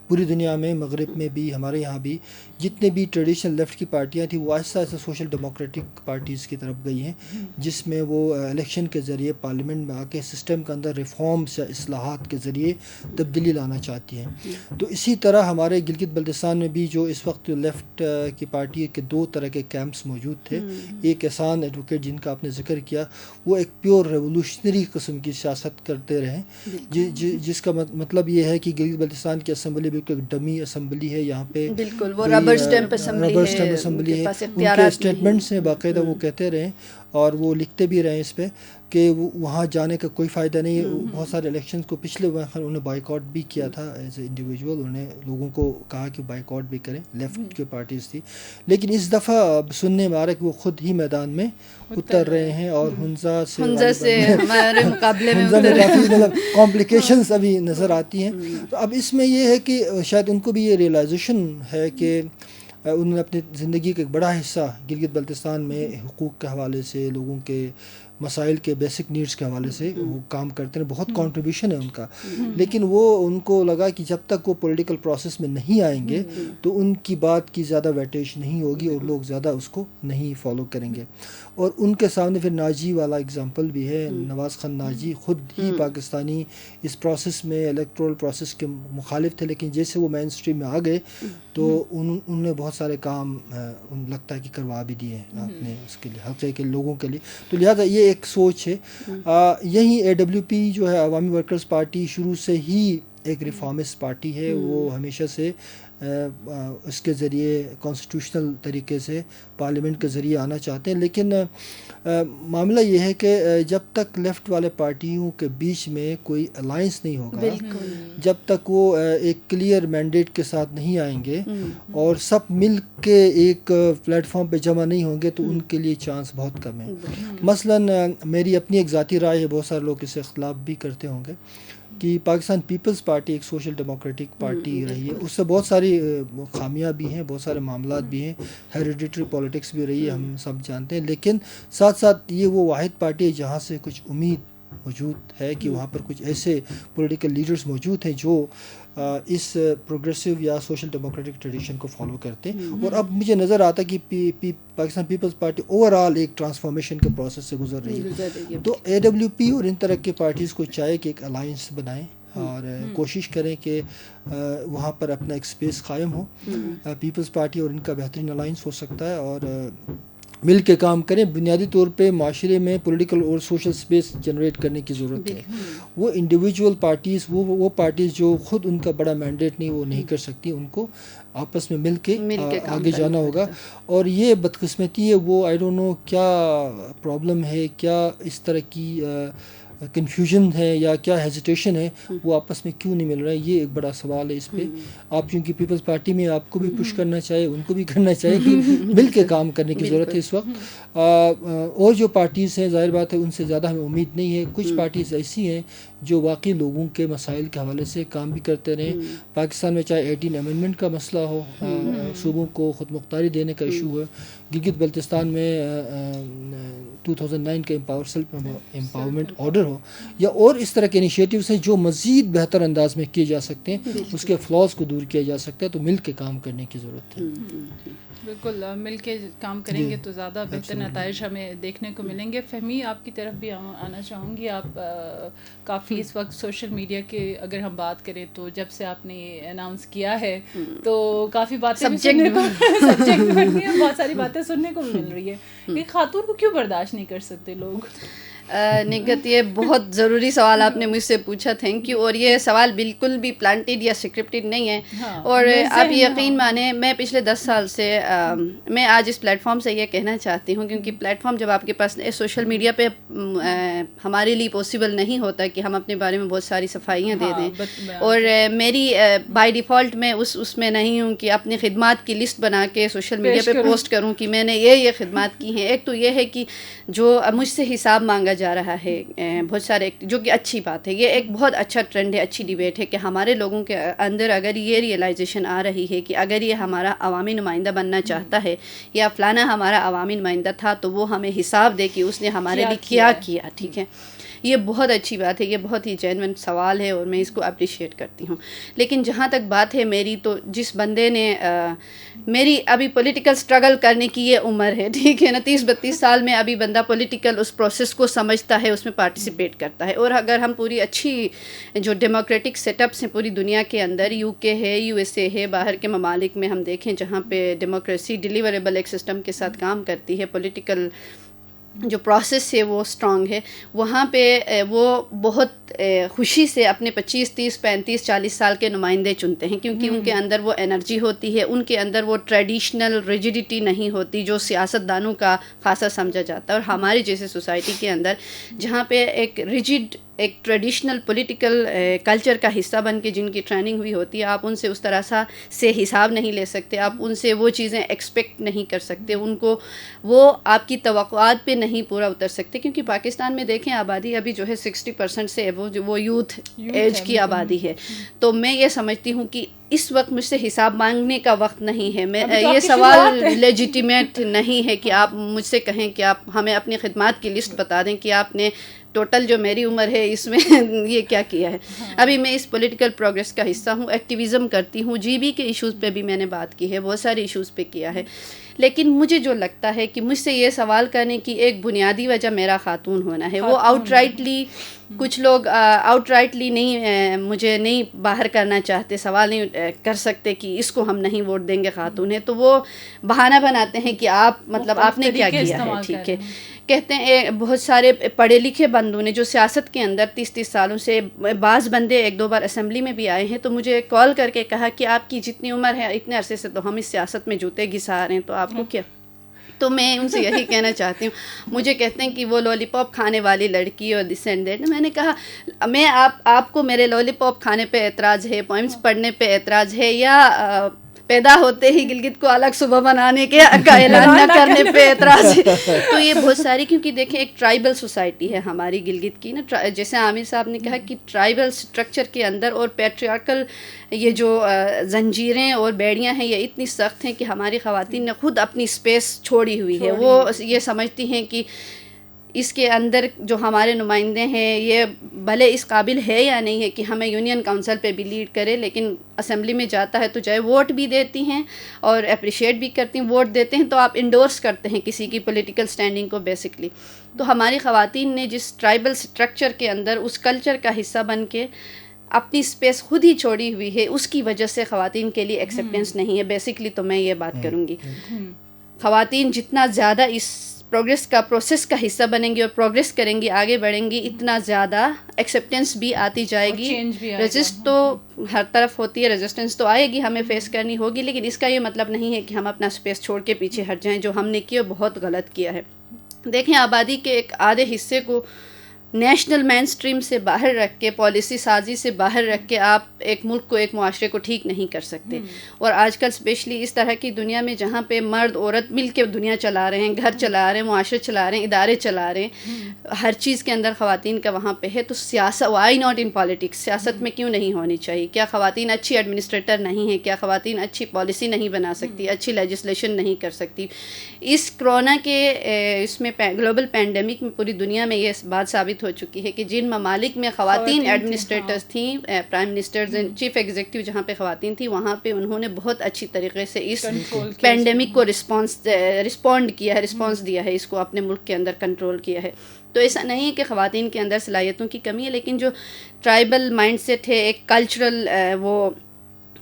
پوری دنیا میں، مغرب میں بھی، ہمارے یہاں بھی جتنے بھی ٹریڈیشنل لیفٹ کی پارٹیاں تھیں وہ آہستہ آہستہ سوشل ڈیموکریٹک پارٹیز کی طرف گئی ہیں، جس میں وہ الیکشن کے ذریعے پارلیمنٹ میں آ کے سسٹم کے اندر ریفارمس یا اصلاحات کے ذریعے تبدیلی لانا چاہتی ہیں۔ تو اسی طرح ہمارے گلگت بلتستان میں بھی جو اس وقت لیفٹ کی پارٹی کے 2 طرح کے کیمپس موجود تھے، ایک احسان ایڈوکیٹ جن کا آپ نے ذکر کیا، وہ ایک پیور ریولوشنری قسم کی سیاست کرتے رہے، جس کا مطلب یہ ہے کہ گلگت بلتستان کی اسمبلی ایک ڈمی اسمبلی ہے، یہاں پہ بالکل وہ ربر اسٹیمپ اسمبلی ہے، ان کے اسٹیٹمنٹس ہیں باقاعدہ وہ کہتے رہے اور وہ لکھتے بھی رہے اس پہ کہ وہاں جانے کا کوئی فائدہ نہیں ہے۔ بہت سارے الیکشنز کو پچھلے انہوں نے بائیکاٹ بھی کیا تھا ایز اے انڈیویجول، انہوں نے لوگوں کو کہا کہ بائیکاٹ بھی کریں، لیفٹ کی پارٹیز تھی، لیکن اس دفعہ اب سننے میں آ رہا ہے کہ وہ خود ہی میدان میں اتر رہے ہیں اور ہنزا سے ہمارے مقابلے میں کافی مطلب کمپلیکیشنز ابھی نظر آتی ہیں۔ تو اب اس میں یہ ہے کہ شاید ان کو بھی یہ ریئلائزیشن ہے کہ انہوں نے اپنی زندگی کا ایک بڑا حصہ گلگت بلتستان میں حقوق کے حوالے سے، لوگوں کے مسائل کے بیسک نیڈز کے حوالے سے وہ کام کرتے ہیں، بہت کنٹریبیوشن ہے ان کا، لیکن وہ ان کو لگا کہ جب تک وہ پولیٹیکل پروسیس میں نہیں آئیں گے تو ان کی بات کی زیادہ ویٹیج نہیں ہوگی اور لوگ زیادہ اس کو نہیں فالو کریں گے۔ اور ان کے سامنے پھر ناجی والا اگزامپل بھی ہے، نواز خان ناجی خود ہی پاکستانی اس پروسیس میں الیکٹورل پروسیس کے مخالف تھے، لیکن جیسے وہ مین اسٹریم میں آ گئے تو انہوں نے بہت سارے کام لگتا ہے کہ کروا بھی دیے اپنے اس کے لیے، حلقے کے لوگوں کے لیے۔ تو لہٰذا یہ ایک سوچ ہے۔ یہی AWP جو ہے عوامی ورکرز پارٹی شروع سے ہی ایک ریفارمسٹ پارٹی ہے، وہ ہمیشہ سے اس کے ذریعے کانسٹیٹیوشنل طریقے سے پارلیمنٹ کے ذریعے آنا چاہتے ہیں، لیکن معاملہ یہ ہے کہ جب تک لیفٹ والے پارٹیوں کے بیچ میں کوئی الائنس نہیں ہوگا، جب تک وہ ایک کلیئر مینڈیٹ کے ساتھ نہیں آئیں گے اور سب مل کے ایک پلیٹ فارم پہ جمع نہیں ہوں گے تو ان کے لیے چانس بہت کم ہے۔ مثلاً میری اپنی ایک ذاتی رائے ہے، بہت سارے لوگ اس سے اختلاف بھی کرتے ہوں گے، کہ پاکستان پیپلز پارٹی ایک سوشل ڈیموکریٹک پارٹی رہی ہے، اس سے بہت ساری خامیاں بھی ہیں، بہت سارے معاملات بھی ہیں، ہیریڈیٹری پولیٹکس بھی رہی ہے، ہم سب جانتے ہیں، لیکن ساتھ ساتھ یہ وہ واحد پارٹی ہے جہاں سے کچھ امید موجود ہے کہ وہاں پر کچھ ایسے پولیٹیکل لیڈرز موجود ہیں جو اس پروگریسو یا سوشل ڈیموکریٹک ٹریڈیشن کو فالو کرتے ہیں۔ اور اب مجھے نظر آتا ہے کہ پاکستان پیپلز پارٹی اوور آل ایک ٹرانسفارمیشن کے پروسیس سے گزر رہی ہے، تو AWP اور ان طرح کی پارٹیز کو چاہے کہ ایک الائنس بنائیں اور کوشش کریں کہ وہاں پر اپنا ایک اسپیس قائم ہو۔ پیپلز پارٹی اور ان کا بہترین الائنس ہو سکتا ہے اور مل کے کام کریں۔ بنیادی طور پہ معاشرے میں پولیٹیکل اور سوشل سپیس جنریٹ کرنے کی ضرورت ہے۔ وہ انڈیویجول پارٹیز، وہ پارٹیز جو خود ان کا بڑا مینڈیٹ نہیں وہ نہیں کر سکتی، ان کو آپس میں مل کے آگے جانا ہوگا۔ اور یہ بدقسمتی ہے، وہ آئی ڈونٹ نو کیا پرابلم ہے، کیا اس طرح کی کنفیوژن ہے یا کیا ہیزیٹیشن ہے، وہ آپس میں کیوں نہیں مل رہا ہے، یہ ایک بڑا سوال ہے۔ اس پہ آپ چونکہ پیپلز پارٹی میں آپ کو بھی پش کرنا چاہیے، ان کو بھی کرنا چاہیے کہ مل کے کام کرنے کی ضرورت ہے اس وقت۔ اور جو پارٹیز ہیں ظاہر بات ہے ان سے زیادہ ہمیں امید نہیں ہے۔ کچھ پارٹیز ایسی ہیں جو واقعی لوگوں کے مسائل کے حوالے سے کام بھی کرتے رہے۔ پاکستان میں چاہے 18 امینڈمنٹ کا مسئلہ ہو، صوبوں کو خود مختاری دینے کا ایشو ہے، گلگت بلتستان میں 2009 کا امپاورمنٹ آرڈر ہو یا اور اس طرح کے انیشیٹوز ہیں جو مزید بہتر انداز میں کیے جا سکتے ہیں, اس کے فلاز کو دور کیا جا سکتا ہے, تو مل کے کام کرنے کی ضرورت ہے. بالکل, مل کے کام کریں گے تو زیادہ بہتر نتائج ہمیں دیکھنے کو ملیں گے. فہمی, آپ کی طرف بھی آنا چاہوں گی. آپ کافی اس وقت سوشل میڈیا کے اگر ہم بات کریں تو جب سے آپ نے اناؤنس کیا ہے تو کافی باتیں سبجیکٹ بن گئی ہیں, بہت ساری باتیں سننے کو مل رہی ہے کہ خاتون کو کیوں برداشت نہیں کر سکتے لوگ. نگہت, یہ بہت ضروری سوال آپ نے مجھ سے پوچھا, تھینک یو. اور یہ سوال بالکل بھی پلانٹیڈ یا اسکرپٹڈ نہیں ہے. اور آپ یقین مانیں, میں پچھلے 10 سال سے میں آج اس پلیٹ فارم سے یہ کہنا چاہتی ہوں, کیونکہ پلیٹ فارم جب آپ کے پاس سوشل میڈیا پہ ہمارے لیے پاسبل نہیں ہوتا کہ ہم اپنے بارے میں بہت ساری صفائیاں دے دیں. اور میری بائی ڈیفالٹ میں اس میں نہیں ہوں کہ اپنی خدمات کی لسٹ بنا کے سوشل میڈیا پہ پوسٹ کروں کہ میں نے یہ خدمات کی ہیں. ایک تو یہ ہے کہ جو مجھ سے حساب مانگا جا رہا ہے بہت سارے, جو کہ اچھی بات ہے, یہ ایک بہت اچھا ٹرینڈ ہے, اچھی ڈیبیٹ ہے کہ ہمارے لوگوں کے اندر اگر یہ ریئلائزیشن آ رہی ہے کہ اگر یہ ہمارا عوامی نمائندہ بننا چاہتا ہے یا فلانا ہمارا عوامی نمائندہ تھا تو وہ ہمیں حساب دے کہ اس نے ہمارے لیے کیا کیا. ٹھیک ہے, یہ بہت اچھی بات ہے, یہ بہت ہی جینوئن سوال ہے اور میں اس کو اپریشیٹ کرتی ہوں. لیکن جہاں تک بات ہے میری, تو جس بندے نے میری ابھی پولیٹیکل سٹرگل کرنے کی یہ عمر ہے, ٹھیک ہے نا, 30-32 سال میں ابھی بندہ پولیٹیکل اس پروسیس کو سمجھتا ہے, اس میں پارٹیسپیٹ کرتا ہے. اور اگر ہم پوری اچھی جو ڈیموکریٹک سیٹ اپس ہیں پوری دنیا کے اندر, UK ہے, USA ہے, باہر کے ممالک میں ہم دیکھیں جہاں پہ ڈیموکریسی ڈیلیوریبل ایک سسٹم کے ساتھ کام کرتی ہے, پولیٹیکل جو پروسیس ہے وہ اسٹرانگ ہے, وہاں پہ وہ بہت خوشی سے اپنے 25, 30, 35, 40 سال کے نمائندے چنتے ہیں, کیونکہ ان کے اندر وہ انرجی ہوتی ہے, ان کے اندر وہ ٹریڈیشنل ریجیڈیٹی نہیں ہوتی جو سیاست دانوں کا خاصا سمجھا جاتا ہے. اور ہماری جیسے سوسائٹی کے اندر جہاں پہ ایک ریجڈ, ایک ٹریڈیشنل پولیٹیکل کلچر کا حصہ بن کے جن کی ٹریننگ ہوئی ہوتی ہے, آپ ان سے اس طرح سے حساب نہیں لے سکتے, آپ ان سے وہ چیزیں ایکسپیکٹ نہیں کر سکتے, ان کو وہ آپ کی توقعات پہ نہیں پورا اتر سکتے. کیونکہ پاکستان میں دیکھیں آبادی ابھی جو ہے 60% سے وہ یوتھ ایج کی آبادی ہے. تو میں یہ سمجھتی ہوں کہ اس وقت مجھ سے حساب مانگنے کا وقت نہیں ہے. میں یہ سوال لیجیٹیمیٹ نہیں ہے کہ آپ مجھ سے کہیں کہ آپ ہمیں اپنی خدمات کی لسٹ بتا دیں کہ آپ نے ٹوٹل جو میری عمر ہے اس میں یہ کیا کیا ہے. ابھی میں اس پولیٹیکل پروگریس کا حصہ ہوں, ایکٹیویزم کرتی ہوں, GB کے ایشوز پہ بھی میں نے بات کی ہے, بہت سارے ایشوز پہ کیا ہے. لیکن مجھے جو لگتا ہے کہ مجھ سے یہ سوال کرنے کی ایک بنیادی وجہ میرا خاتون ہونا ہے. وہ آؤٹ رائٹلی, کچھ لوگ آؤٹ رائٹلی نہیں مجھے نہیں باہر کرنا چاہتے, سوال نہیں کر سکتے کہ اس کو ہم نہیں ووٹ دیں گے, خاتون ہے, تو وہ بہانہ بناتے ہیں کہ آپ مطلب آپ نے کیا کیا ہے. ٹھیک ہے, کہتے ہیں بہت سارے پڑھے لکھے بندوں نے جو سیاست کے اندر 30 سالوں سے, بعض بندے 1-2 بار اسمبلی میں بھی آئے ہیں, تو مجھے کال کر کے کہا کہ آپ کی جتنی عمر ہے اتنے عرصے سے تو ہم اس سیاست میں جوتے گھسا رہے ہیں, تو آپ کو کیا. تو میں ان سے یہی کہنا چاہتی ہوں, مجھے کہتے ہیں کہ وہ لالی پاپ کھانے والی لڑکی اور دس اینڈ دیٹ. میں نے کہا میں آپ کو میرے لالی پاپ کھانے پہ اعتراض ہے, پوئمس پڑھنے پہ اعتراض ہے, یا پیدا ہوتے ہی گلگت کو الگ صوبہ بنانے کے کا اعلان نہ کرنے پہ اعتراض ہے. تو یہ بہت ساری, کیونکہ دیکھیں ایک ٹرائبل سوسائٹی ہے ہماری گلگت کی نا, جیسے عامر صاحب نے کہا کہ ٹرائبل سٹرکچر کے اندر اور پیٹریارکل یہ جو زنجیریں اور بیڑیاں ہیں یہ اتنی سخت ہیں کہ ہماری خواتین نے خود اپنی اسپیس چھوڑی ہوئی ہے. وہ یہ سمجھتی ہیں کہ اس کے اندر جو ہمارے نمائندے ہیں یہ بھلے اس قابل ہے یا نہیں ہے کہ ہمیں یونین کونسل پہ بھی لیڈ کرے, لیکن اسمبلی میں جاتا ہے تو چاہے ووٹ بھی دیتی ہیں اور اپریشیٹ بھی کرتی ہیں, ووٹ دیتے ہیں تو آپ انڈورس کرتے ہیں کسی کی پولیٹیکل سٹینڈنگ کو بیسکلی. تو ہماری خواتین نے جس ٹرائبل سٹرکچر کے اندر اس کلچر کا حصہ بن کے اپنی اسپیس خود ہی چھوڑی ہوئی ہے, اس کی وجہ سے خواتین کے لیے ایکسیپٹنس نہیں ہے. بیسکلی تو میں یہ بات کروں گی, خواتین جتنا زیادہ اس پروسیس کا حصہ بنیں گی اور پروگریس کریں گی, آگے بڑھیں گی, اتنا زیادہ ایکسیپٹنس بھی آتی جائے گی. رجسٹ تو ہر طرف ہوتی ہے, ریزسٹنس تو آئے گی, ہمیں فیس کرنی ہوگی, لیکن اس کا یہ مطلب نہیں ہے کہ ہم اپنا اسپیس چھوڑ کے پیچھے ہٹ جائیں. جو ہم نے کیا بہت غلط کیا ہے. دیکھیں آبادی کے ایک آدھے حصے کو نیشنل مین اسٹریم سے باہر رکھ کے, پالیسی سازی سے باہر رکھ کے آپ ایک ملک کو, ایک معاشرے کو ٹھیک نہیں کر سکتے. اور آج کل اسپیشلی اس طرح کی دنیا میں جہاں پہ مرد عورت مل کے دنیا چلا رہے ہیں, گھر چلا رہے ہیں, معاشرے چلا رہے ہیں, ادارے چلا رہے ہیں, ہر چیز کے اندر خواتین کا وہاں پہ ہے, تو سیاست, وائی ناٹ ان پالیٹکس, سیاست میں کیوں نہیں ہونی چاہیے؟ کیا خواتین اچھی ایڈمنسٹریٹر نہیں ہیں؟ کیا خواتین اچھی پالیسی نہیں بنا سکتی, اچھی لیجسلیشن نہیں کر سکتی؟ اس کرونا کے اس میں گلوبل پینڈیمک میں پوری دنیا میں یہ بات ثابت ہو چکی ہے کہ جن ممالک میں خواتین ایڈمنسٹریٹرز تھیں, prime ministers and chief executive جہاں پہ خواتین تھیں, وہاں پہ انہوں نے بہت اچھی طریقے سے اس پینڈیمک کو رسپونڈ کیا ہے, رسپانس دیا ہے, اس کو اپنے ملک کے اندر کنٹرول کیا ہے. تو ایسا نہیں ہے کہ خواتین کے اندر صلاحیتوں کی کمی ہے, لیکن جو ٹرائبل مائنڈ سیٹ ہے, ایک کلچرل وہ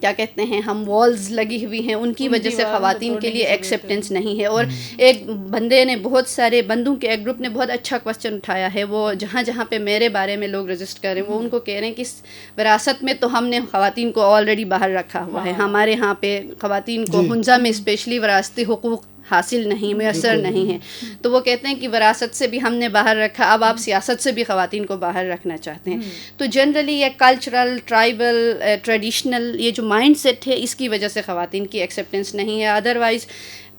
کیا کہتے ہیں, ہم والز لگی ہوئی ہیں, ان کی وجہ سے خواتین کے لیے ایکسیپٹنس نہیں ہے. اور ایک بندے نے, بہت سارے بندوں کے ایک گروپ نے بہت اچھا کوسچن اٹھایا ہے, وہ جہاں جہاں پہ میرے بارے میں لوگ رجسٹر کر رہے ہیں, وہ ان کو کہہ رہے ہیں کہ وراثت میں تو ہم نے خواتین کو آلریڈی باہر رکھا ہوا ہے, ہمارے ہاں پہ خواتین کو ہنزا میں اسپیشلی وراثتی حقوق حاصل نہیں, میسر نہیں ہے. تو وہ کہتے ہیں کہ وراثت سے بھی ہم نے باہر رکھا, اب آپ سیاست سے بھی خواتین کو باہر رکھنا چاہتے ہیں. تو جنرلی یہ کلچرل, ٹرائبل, ٹریڈیشنل یہ جو مائنڈ سیٹ ہے, اس کی وجہ سے خواتین کی ایکسیپٹنس نہیں ہے. ادروائز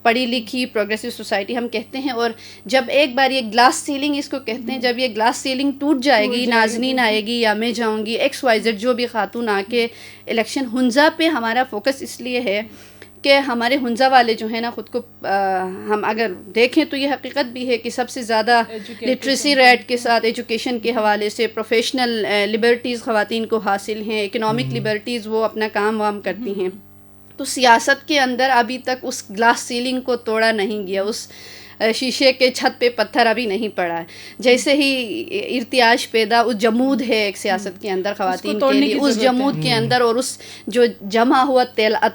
پڑھی لکھی پروگریسو سوسائٹی ہم کہتے ہیں, اور جب ایک بار یہ گلاس سیلنگ اس کو کہتے ہیں, جب یہ گلاس سیلنگ ٹوٹ جائے گی, نازنین آئے گی یا میں جاؤں گی, ایکس وائی زیڈ جو بھی خاتون آ کے الیکشن, ہنزا پہ ہمارا فوکس اس لیے ہے کہ ہمارے ہنزا والے جو ہیں نا, خود کو ہم اگر دیکھیں تو یہ حقیقت بھی ہے کہ سب سے زیادہ لٹریسی ریٹ کے ساتھ ایجوکیشن کے حوالے سے پروفیشنل لبرٹیز خواتین کو حاصل ہیں, اکنامک لبرٹیز, وہ اپنا کام وام کرتی ہیں. تو سیاست کے اندر ابھی تک اس گلاس سیلنگ کو توڑا نہیں گیا, اس شیشے کے چھت پہ پتھر ابھی نہیں پڑا ہے. جیسے ہی ارتیاش پیدا, اس جمود ہے ایک سیاست کے اندر خواتین کے لیے, اس جمود کے اندر, اور اس جو جمع ہوا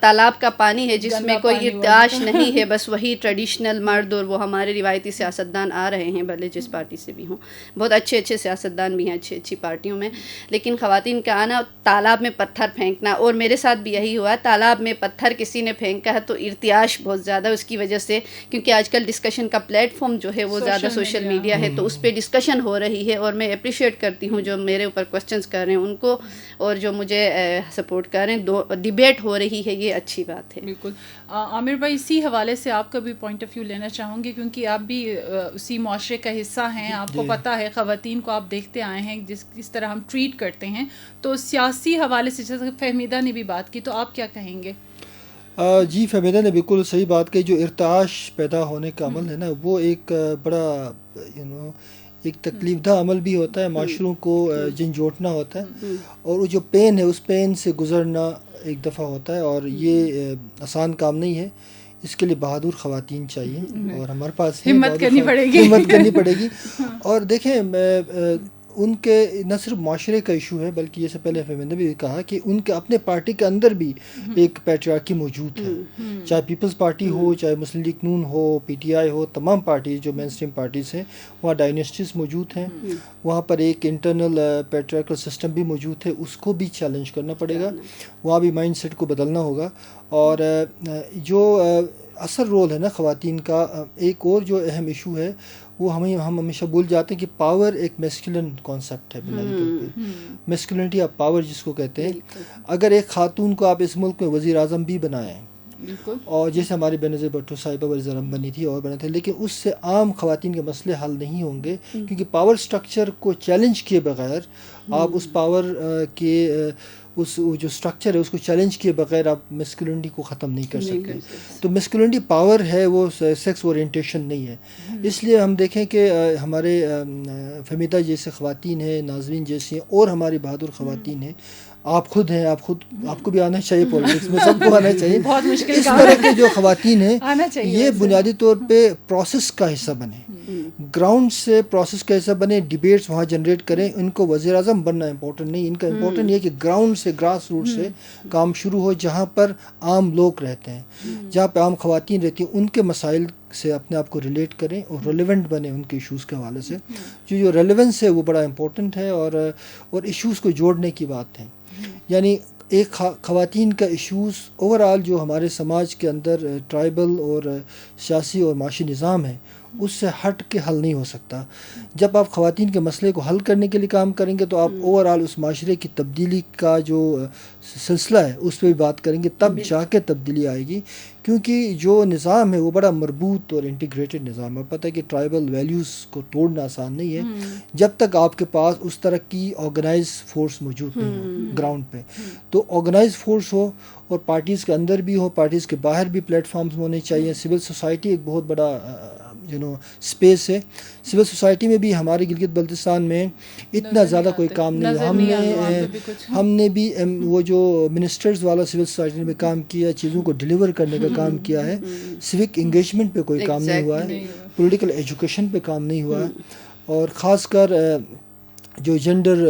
تالاب کا پانی ہے جس میں کوئی ارتیاش نہیں ہے, بس وہی ٹریڈیشنل مرد اور وہ ہمارے روایتی سیاستدان آ رہے ہیں, بھلے جس پارٹی سے بھی ہوں, بہت اچھے اچھے سیاستدان بھی ہیں اچھی اچھی پارٹیوں میں, لیکن خواتین کا آنا, تالاب میں پتھر پھینکنا, اور میرے ساتھ بھی یہی ہوا, تالاب میں پتھر کسی نے پھینکا ہے تو ارتیاش بہت زیادہ اس کی وجہ سے, کیونکہ آج کل ڈسکشن کا پلیٹ فارم جو ہے وہ زیادہ سوشل میڈیا ہے, تو اس پہ ڈسکشن ہو رہی ہے, اور میں اپریشیٹ کرتی ہوں جو میرے اوپر کوسچنز کر رہے ہیں ان کو, اور جو مجھے سپورٹ کر رہے ہیں, ڈیبیٹ ہو رہی ہے, یہ اچھی بات ہے. بالکل. عامر بھائی, اسی حوالے سے آپ کا بھی پوائنٹ آف ویو لینا چاہوں گی, کیونکہ آپ بھی اسی معاشرے کا حصہ ہیں, آپ کو پتہ ہے خواتین کو آپ دیکھتے آئے ہیں کس طرح ہم ٹریٹ کرتے ہیں. تو سیاسی حوالے سے, جیسے فہمیدہ نے بھی بات کی, تو آپ کیا کہیں گے؟ جی, فہمیدہ نے بالکل صحیح بات کہی. جو ارتعاش پیدا ہونے کا عمل ہے نا, وہ ایک بڑا ایک تکلیف دہ عمل بھی ہوتا ہے, معاشروں کو جھنجھوڑنا ہوتا ہے, اور وہ جو پین ہے اس پین سے گزرنا ایک دفعہ ہوتا ہے, اور یہ آسان کام نہیں ہے. اس کے لیے بہادر خواتین چاہیے, اور ہمارے پاس ہمت کرنی پڑے گی. اور دیکھیں, ان کے نہ صرف معاشرے کا ایشو ہے, بلکہ یہ سے پہلے میں نے بھی کہا کہ ان کے اپنے پارٹی کے اندر بھی ایک پیٹریارکی موجود ہے, چاہے پیپلز پارٹی ہو, چاہے مسلم league known who, P T I ہو, تمام پارٹیز جو مین اسٹریم پارٹیز ہیں, وہاں ڈائنیسٹیز موجود ہیں, وہاں پر ایک انٹرنل پیٹریارکل سسٹم بھی موجود ہے, اس کو بھی چیلنج کرنا پڑے گا, وہاں بھی مائنڈ سیٹ کو بدلنا ہوگا. اور جو اصل رول ہے نا خواتین کا, ایک اور جو اہم ایشو ہے, وہ ہم ہمیشہ بھول جاتے ہیں کہ پاور ایک میسکولن کانسیپٹ ہے, بنیادی طور پہ میسکولنٹی آف پاور جس کو کہتے ہیں. اگر ایک خاتون کو آپ اس ملک میں وزیر اعظم بھی بنائیں, اور جیسے ہماری بینظیر بھٹو صاحبہ وزیر اعظم بنی تھی اور بنے تھے, لیکن اس سے عام خواتین کے مسئلے حل نہیں ہوں گے, کیونکہ پاور سٹرکچر کو چیلنج کیے بغیر آپ اس پاور کے اس جو سٹرکچر ہے اس کو چیلنج کیے بغیر آپ میسکولنٹی کو ختم نہیں کر سکتے. تو میسکولنٹی پاور ہے, وہ سیکس اورینٹیشن نہیں ہے. اس لیے ہم دیکھیں کہ ہمارے فہمیدہ جیسے خواتین ہیں, ناظرین جیسی ہیں, اور ہماری بہادر خواتین ہیں, آپ خود ہیں, آپ کو بھی آنا چاہیے پولیٹکس میں, سب کو آنا چاہیے. بہت مشکل اس طرح کے جو خواتین ہیں یہ بنیادی طور پہ پروسیس کا حصہ بنے, گراؤنڈ سے پروسیس کا حصہ بنے, ڈیبیٹس وہاں جنریٹ کریں. ان کو وزیر اعظم بننا امپورٹنٹ نہیں, ان کا امپورٹنٹ یہ کہ گراؤنڈ سے, گراس روٹ سے کام شروع ہو, جہاں پر عام لوگ رہتے ہیں, جہاں پہ عام خواتین رہتی ہیں, ان کے مسائل سے اپنے آپ کو ریلیٹ کریں اور ریلیونٹ بنے ان کے ایشوز کے حوالے سے. جو ریلیونس ہے وہ بڑا امپورٹنٹ ہے, اور ایشوز کو جوڑنے کی بات ہے. یعنی ایک خواتین کا ایشوز اوور آل جو ہمارے سماج کے اندر ٹرائبل اور سیاسی اور معاشی نظام ہے, اس سے ہٹ کے حل نہیں ہو سکتا. جب آپ خواتین کے مسئلے کو حل کرنے کے لیے کام کریں گے تو آپ اوور آل اس معاشرے کی تبدیلی کا جو سلسلہ ہے اس پہ بھی بات کریں گے, تب جا کے تبدیلی آئے گی. کیونکہ جو نظام ہے وہ بڑا مربوط اور انٹیگریٹڈ نظام ہے. پتہ ہے کہ ٹرائبل ویلیوز کو توڑنا آسان نہیں ہے جب تک آپ کے پاس اس طرح کی آرگنائز فورس موجود نہیں ہو گراؤنڈ پہ. تو آرگنائز فورس ہو اور پارٹیز کے اندر بھی ہو, پارٹیز کے باہر بھی پلیٹ فارمز ہونے چاہیے. سول سوسائٹی ایک بہت بڑا اسپیس ہے. سول سوسائٹی میں بھی ہمارے گلگت بلتستان میں اتنا زیادہ کوئی کام نہیں ہے. ہم نے بھی وہ جو منسٹرز والا سول سوسائٹی میں کام کیا, چیزوں کو ڈیلیور کرنے کا کام کیا ہے. سوک انگیجمنٹ پہ کوئی کام نہیں ہوا ہے, پولیٹیکل ایجوکیشن پہ کام نہیں ہوا ہے, اور خاص کر جو جینڈر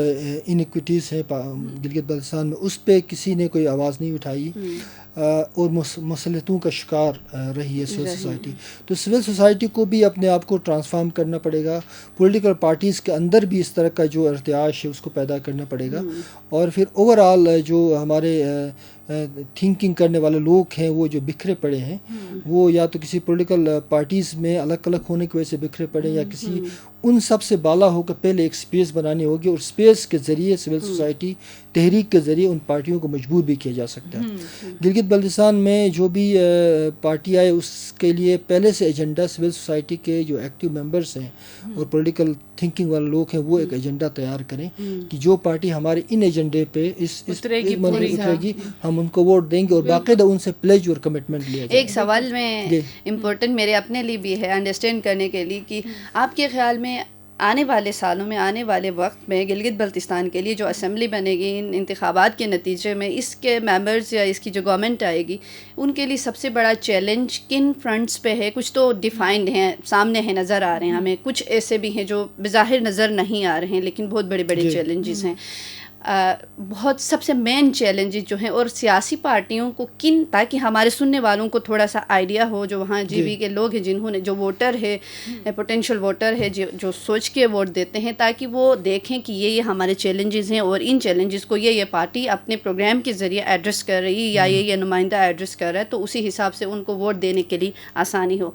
انیکویٹیز ہیں گلگت بلتستان میں اس پہ کسی نے کوئی آواز نہیں اٹھائی, اور مسلطوں کا شکار رہی ہے سول سوسائٹی. تو سول سوسائٹی کو بھی اپنے آپ کو ٹرانسفارم کرنا پڑے گا. پولیٹیکل پارٹیز کے اندر بھی اس طرح کا جو ارتعاش ہے اس کو پیدا کرنا پڑے گا. اور پھر اوور آل جو ہمارے تھنکنگ کرنے والے لوگ ہیں وہ جو بکھرے پڑے ہیں, وہ یا تو کسی پولیٹیکل پارٹیز میں الگ الگ ہونے کی وجہ سے بکھرے پڑے, یا کسی ان سب سے بالا ہو کر پہلے ایک سپیس بنانی ہوگی, اور سپیس کے ذریعے سول سوسائٹی تحریک کے ذریعے ان پارٹیوں کو مجبور بھی کیا جا سکتا ہے. گلگت بلتستان میں جو بھی پارٹی آئے اس کے لیے پہلے سے ایجنڈا سول سوسائٹی کے جو ایکٹیو ممبرس ہیں اور پولیٹیکل تھنکنگ والے لوگ ہیں وہ ایک ایجنڈا تیار کریں کہ جو پارٹی ہمارے ان ایجنڈے پہ اس اترے گی ہم ان کو ووٹ دیں گے, اور باقاعدہ ان سے پلیج اور کمٹمنٹ لیا جائے. ایک سوال میں امپورٹنٹ میرے اپنے لیے بھی ہے انڈرسٹینڈ کرنے کے لیے کہ آپ کے خیال میں آنے والے سالوں میں, آنے والے وقت میں گلگت بلتستان کے لیے جو اسمبلی بنے گی ان انتخابات کے نتیجے میں, اس کے ممبرز یا اس کی جو گورنمنٹ آئے گی ان کے لیے سب سے بڑا چیلنج کن فرنٹس پہ ہے؟ کچھ تو ڈیفائنڈ ہیں, سامنے ہیں, نظر آ رہے ہیں ہمیں, کچھ ایسے بھی ہیں جو بظاہر نظر نہیں آ رہے ہیں لیکن بہت بڑے بڑے چیلنجز ہیں. بہت سب سے مین چیلنجز جو ہیں, اور سیاسی پارٹیوں کو کن, تاکہ ہمارے سننے والوں کو تھوڑا سا آئیڈیا ہو, جو وہاں جی بی کے لوگ ہیں جنہوں نے, جو ووٹر ہے, پوٹینشیل ووٹر ہے جو سوچ کے ووٹ دیتے ہیں, تاکہ وہ دیکھیں کہ یہ ہمارے چیلنجز ہیں اور ان چیلنجز کو یہ پارٹی اپنے پروگرام کے ذریعے ایڈریس کر رہی ہے یا یہ نمائندہ ایڈریس کر رہا ہے, تو اسی حساب سے ان کو ووٹ دینے کے لیے آسانی ہو.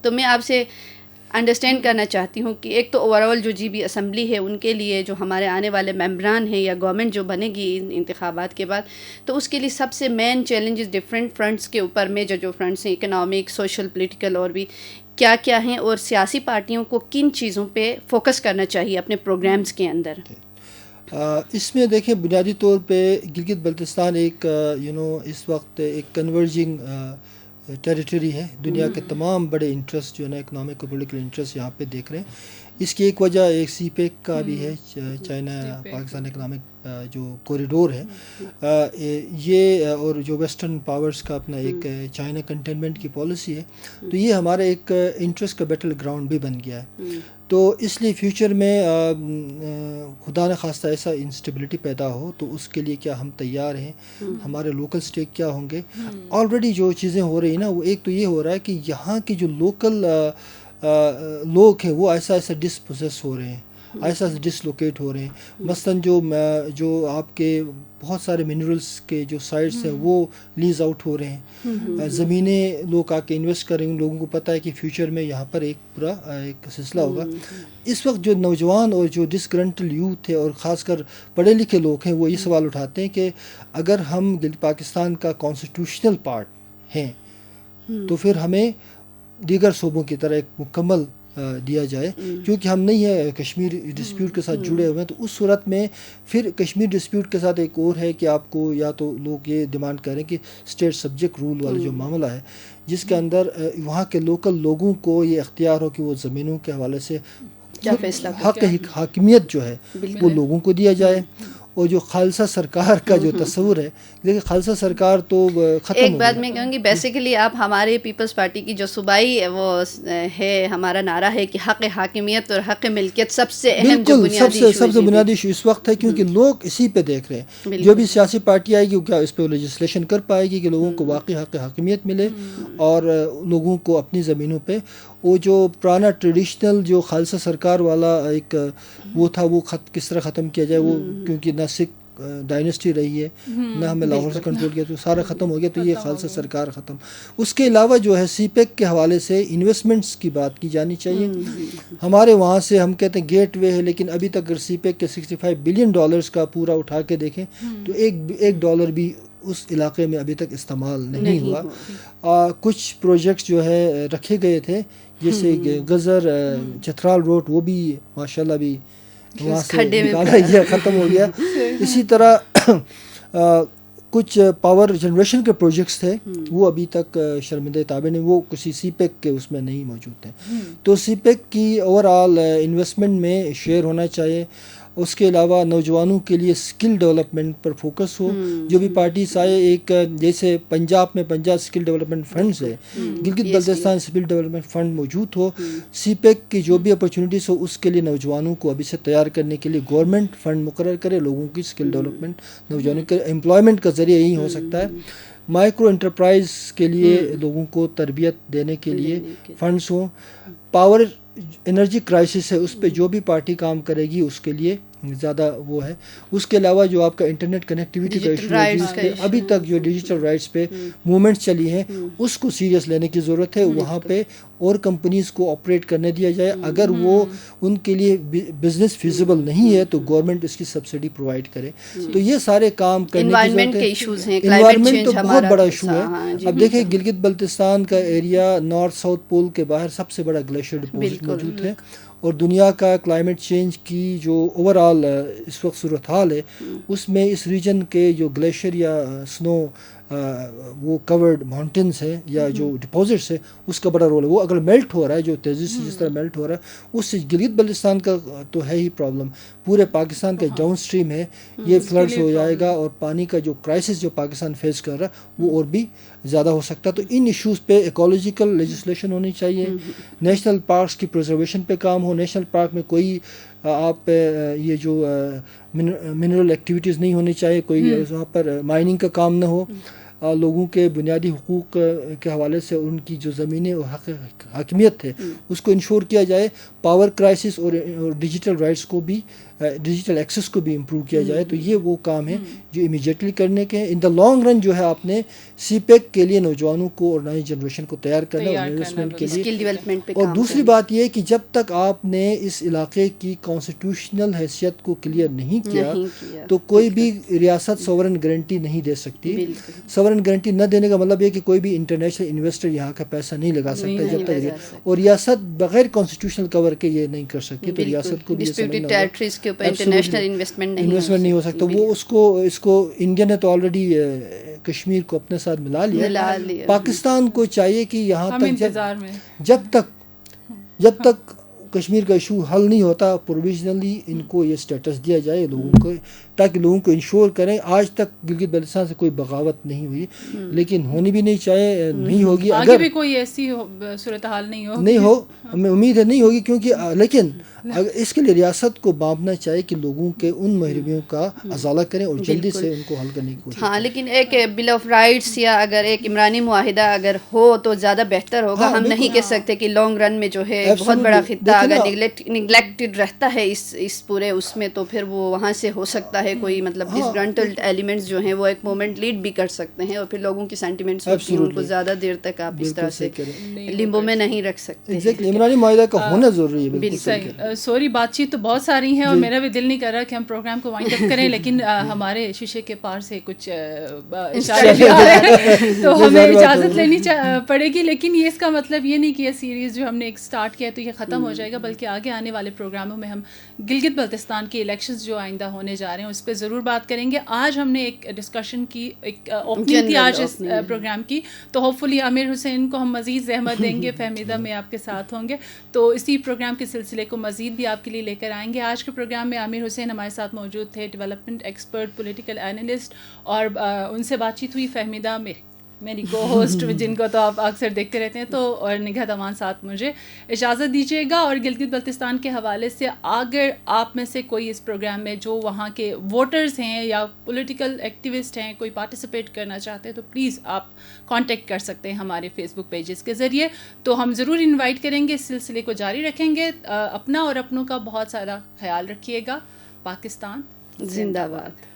تو میں آپ سے انڈرسٹینڈ کرنا چاہتی ہوں کہ ایک تو اوور آل جو جی بی اسمبلی ہے ان کے لیے جو ہمارے آنے والے ممبران ہیں یا گورنمنٹ جو بنے گی انتخابات کے بعد, تو اس کے لیے سب سے مین چیلنجز ڈفرینٹ فرنٹس کے اوپر میں جو فرنٹس ہیں, اکنامک, سوشل, پولیٹیکل اور بھی کیا کیا ہیں, اور سیاسی پارٹیوں کو کن چیزوں پہ فوکس کرنا چاہیے اپنے پروگرامز کے اندر؟ اس میں دیکھیں بنیادی طور پہ گلگت بلتستان ایک اس وقت ایک کنورجنگ ٹیریٹری ہے. دنیا کے تمام بڑے انٹرسٹ جو ہے نا, اکنامک اور پولیٹیکل انٹرسٹ یہاں پہ دیکھ رہے ہیں. اس کی ایک وجہ ایک سی پیک کا بھی ہے, چائنا پاکستان اکنامک جو کوریڈور ہے یہ, اور جو ویسٹرن پاورز کا اپنا ایک چائنا کنٹینمنٹ کی پالیسی ہے, تو یہ ہمارا ایک انٹرسٹ کا بیٹل گراؤنڈ بھی بن گیا ہے. تو اس لیے فیوچر میں خدا نہ خواستہ ایسا انسٹیبلٹی پیدا ہو تو اس کے لیے کیا ہم تیار ہیں, ہمارے لوکل اسٹیک کیا ہوں گے. آلریڈی جو چیزیں ہو رہی ہیں نا, وہ ایک تو یہ ہو رہا ہے کہ یہاں کے جو لوکل لوگ ہیں وہ ایسا ڈسپوزیس ہو رہے ہیں, ایسا ڈسلوکیٹ ہو رہے ہیں. مثلاً جو آپ کے بہت سارے منرلس کے جو سائٹس ہیں وہ لیز آؤٹ ہو رہے ہیں, زمینیں لوگ آ کے انویسٹ کر رہے ہیں. ان لوگوں کو پتہ ہے کہ فیوچر میں یہاں پر ایک پورا ایک سلسلہ ہوگا. اس وقت جو نوجوان اور جو ڈسگرنٹل یوتھ ہے اور خاص کر پڑھے لکھے لوگ ہیں وہ یہ سوال اٹھاتے ہیں کہ اگر ہم پاکستان کا کانسٹیٹیوشنل پارٹ ہیں تو پھر ہمیں دیگر صوبوں کی طرح ایک مکمل دیا جائے, کیونکہ ہم نہیں ہے کشمیر ڈسپیوٹ کے ساتھ جڑے ہوئے ہیں. تو اس صورت میں پھر کشمیر ڈسپیوٹ کے ساتھ ایک اور ہے کہ آپ کو یا تو لوگ یہ ڈیمانڈ کریں کہ اسٹیٹ سبجیکٹ رول والا جو معاملہ ہے, جس کے اندر وہاں کے لوکل لوگوں کو یہ اختیار ہو کہ وہ زمینوں کے حوالے سے حاکمیت جو ہے وہ لوگوں کو دیا جائے. اور جو خالصہ سرکار کا جو تصور ہے, دیکھیں خالصہ سرکار تو ختم ایک بات میں کہوں گی, بیسیکلی آپ ہمارے پیپلز پارٹی کی جو صوبائی وہ ہے, ہمارا نعرہ ہے کہ حق حاکمیت اور حق ملکیت سب سے اہم جو سب سے بنیادی ایشو اس وقت ہے, کیونکہ لوگ اسی پہ دیکھ رہے ہیں. جو بھی سیاسی پارٹی آئے گی کیا اس پہ لیجسلیشن کر پائے گی کہ لوگوں کو واقعی حق حاکمیت ملے اور لوگوں کو اپنی زمینوں پہ وہ جو پرانا ٹریڈیشنل جو خالصہ سرکار والا ایک وہ تھا وہ کس طرح ختم کیا جائے. وہ کیونکہ نہ سکھ ڈائنیسٹی رہی ہے نہ ہمیں لاہور سے کنٹرول کیا، تو سارا ختم ہو گیا، تو یہ خالصہ سرکار ختم. اس کے علاوہ جو ہے سی پیک کے حوالے سے انویسٹمنٹس کی بات کی جانی چاہیے. ہمارے وہاں سے ہم کہتے ہیں گیٹ وے ہے، لیکن ابھی تک اگر سی پیک کے $65 بلین کا پورا اٹھا کے دیکھیں تو ایک ڈالر بھی اس علاقے میں ابھی تک استعمال نہیں ہوا. کچھ پروجیکٹس جو ہے رکھے گئے تھے جیسے گزر چترال روڈ، وہ بھی ماشاءاللہ بھی وہاں سے نکالا گیا، ختم ہو گیا. اسی طرح کچھ پاور جنریشن کے پروجیکٹس تھے وہ ابھی تک شرمندہ تابع نہیں، وہ کسی سی پیک کے اس میں نہیں موجود ہیں. تو سی پیک کی اوور آل انویسٹمنٹ میں شیئر ہونا چاہیے. اس کے علاوہ نوجوانوں کے لیے اسکل ڈیولپمنٹ پر فوکس ہو. جو بھی پارٹیز آئے، ایک جیسے پنجاب میں پنجاب اسکل ڈیولپمنٹ فنڈز ہے، Gilgit Baltistan skill development fund موجود ہو. سی پیک کی جو بھی اپرچونیٹیز ہو اس کے لیے نوجوانوں کو ابھی سے تیار کرنے کے لیے گورنمنٹ فنڈ مقرر کرے. لوگوں کی اسکل ڈیولپمنٹ، نوجوانوں کے امپلائمنٹ کا ذریعہ یہی ہو سکتا ہے. مائکرو انٹرپرائز کے لیے لوگوں کو تربیت دینے کے لیے فنڈز ہوں. پاور انرجی کرائسس ہے، اس پہ جو بھی پارٹی کام کرے گی اس کے لیے زیادہ وہ ہے. اس کے علاوہ جو آپ کا انٹرنیٹ کنیکٹیویٹی کا ایشو ہے، جس پہ ابھی تک جو ڈیجیٹل رائٹس پہ موومنٹس چلی ہیں اس کو سیریس لینے کی ضرورت ہے. وہاں پہ اور کمپنیز کو آپریٹ کرنے دیا جائے. اگر وہ ان کے لیے بزنس فیزیبل نہیں ہے تو گورنمنٹ اس کی سبسڈی پرووائڈ کرے. تو یہ سارے کام کرنے کی ضرورت ہے. انوائرمنٹ تو بہت بڑا ایشو ہے. اب دیکھیں گلگت بلتستان کا ایریا نارتھ ساؤتھ پول کے باہر سب سے بڑا گلیشیئر ڈپوزٹ موجود ہے، اور دنیا کا کلائمیٹ چینج کی جو اوور آل اس وقت صورتحال ہے اس میں اس ریجن کے جو گلیشیئر یا سنو وہ کورڈ ماؤنٹینس ہے یا جو ڈپازٹس ہے اس کا بڑا رول ہے. وہ اگر میلٹ ہو رہا ہے جو تیزی سے جس طرح میلٹ ہو رہا ہے اس سے گلگت بلتستان کا تو ہے ہی پرابلم، پورے پاکستان کا ڈاؤن اسٹریم ہے یہ فلڈس ہو جائے گا، اور پانی کا جو کرائسس جو پاکستان فیس کر رہا ہے وہ اور بھی زیادہ ہو سکتا ہے. تو ان ایشوز پہ ایکولوجیکل لیجسلیشن ہونی چاہیے. نیشنل پارکس کی پرزرویشن پہ کام ہو. نیشنل پارک میں کوئی آپ یہ جو منرل ایکٹیویٹیز نہیں ہونی چاہیے، کوئی وہاں پر مائننگ کا کام نہ ہو. لوگوں کے بنیادی حقوق کے حوالے سے ان کی جو زمینیں اور حاکمیت ہے اس کو انشور کیا جائے. پاور کرائسس اور ڈیجیٹل رائٹس کو بھی، ڈیجیٹل ایکسیس کو بھی امپروو کیا جائے. تو یہ وہ کام ہے جو امیجیٹلی کرنے کے ہیں. ان دا لانگ رن جو ہے آپ نے سی پیک کے لیے نوجوانوں کو اور نئی جنریشن کو تیار کرنا ہے انویسٹمنٹ کے لیے. اور دوسری بات یہ ہے کہ جب تک آپ نے اس علاقے کی کانسٹیٹیوشنل حیثیت کو کلیئر نہیں کیا تو کوئی بھی ریاست سوورن گارنٹی نہیں دے سکتی. سوورن گارنٹی نہ دینے کا مطلب یہ کہ کوئی بھی انٹرنیشنل انویسٹر یہاں کا پیسہ نہیں لگا سکتا جب تک، اور ریاست بغیر کانسٹیٹیوشنل کور کے یہ نہیں کر سکتی. تو ریاست کو بھی انٹرنیشنل انویسٹمنٹ نہیں ہو سکتا. وہ اس کو انڈیا نے تو آلریڈی کشمیر کو اپنے ساتھ ملا لیا. پاکستان کو چاہیے کہ یہاں تک جب تک کشمیر کا ایشو حل نہیں ہوتا پروویژنلی ان کو یہ سٹیٹس دیا جائے لوگوں کو، تاکہ لوگوں کو انشور کریں. آج تک گلگت بلتستان سے کوئی بغاوت نہیں ہوئی، لیکن ہونی بھی نہیں چاہے، نہیں ہوگی. اگر بھی کوئی ایسی صورتحال نہیں ہو، ہمیں امید ہے نہیں ہوگی، کیونکہ لیکن اس کے لیے ریاست کو بانپنا چاہیے کہ لوگوں کے ان محرومیوں کا ازالہ کریں اور جلدی سے ان کو حل کرنے کی کوشش. ہاں، لیکن ایک بل آف رائٹس یا اگر ایک عمرانی معاہدہ اگر ہو تو زیادہ بہتر ہوگا. ہم نہیں کہہ سکتے کہ لانگ رن میں جو ہے بہت بڑا خطہ اگر نگلیکٹڈ رہتا ہے اس پورے اس میں، تو پھر وہ وہاں سے ہو سکتا ہے کوئی مطلب ڈسگرنٹلڈ ایلیمنٹس جو ہیں وہ ایک مومنٹ لیڈ بھی کر سکتے ہیں، اور پھر لوگوں کی سینٹیمنٹس ہوتی ہیں ان کو زیادہ دیر تک آپ اس طرح سے لمبو میں نہیں رکھ سکتے. عمرانی معاہدہ کا ہونا ضروری ہے. بالکل. سوری، بات چیت تو بہت ساری ہیں اور میرا بھی دل نہیں کر رہا کہ ہم پروگرام کو وائنڈ اپ کریں، لیکن ہمارے شیشے کے پار سے کچھ اشارے بھی آ رہے ہیں تو ہمیں اجازت لینی پڑے گی. لیکن یہ اس کا مطلب یہ نہیں کہ یہ سیریز جو ہم نے ایک اسٹارٹ کیا تو یہ ختم ہو جائے گا، بلکہ آگے آنے والے پروگراموں میں ہم گلگت بلتستان کے الیکشنز جو آئندہ ہونے جا رہے ہیں اس پہ ضرور بات کریں گے. آج ہم نے ایک ڈسکشن کی، ایک اوپننگ تھی آج اس پروگرام کی، تو ہوپ فلی عامر حسین کو ہم مزید زحمت دیں گے، فہمیدہ میں آپ کے ساتھ ہوں گے، تو اسی پروگرام کے سلسلے کو مزید بھی آپ کے لیے لے کر آئیں گے. آج کے پروگرام میں عامر حسین ہمارے ساتھ موجود تھے، ڈیولپمنٹ ایکسپرٹ، پولیٹیکل اینالسٹ، اور ان سے بات چیت ہوئی. فہمیدہ میری کو ہوسٹ جن کو تو آپ اکثر دیکھتے رہتے ہیں، تو اور نگہت امان ساتھ مجھے اجازت دیجیے گا. اور گلگت بلتستان کے حوالے سے اگر آپ میں سے کوئی اس پروگرام میں جو وہاں کے ووٹرز ہیں یا پولیٹیکل ایکٹیوسٹ ہیں کوئی پارٹیسپیٹ کرنا چاہتے ہیں تو پلیز آپ کانٹیکٹ کر سکتے ہیں ہمارے فیس بک پیجز کے ذریعے. تو ہم ضرور انوائٹ کریں گے، اس سلسلے کو جاری رکھیں گے. اپنا اور اپنوں کا بہت سارا خیال رکھیے گا. پاکستان زندہ باد.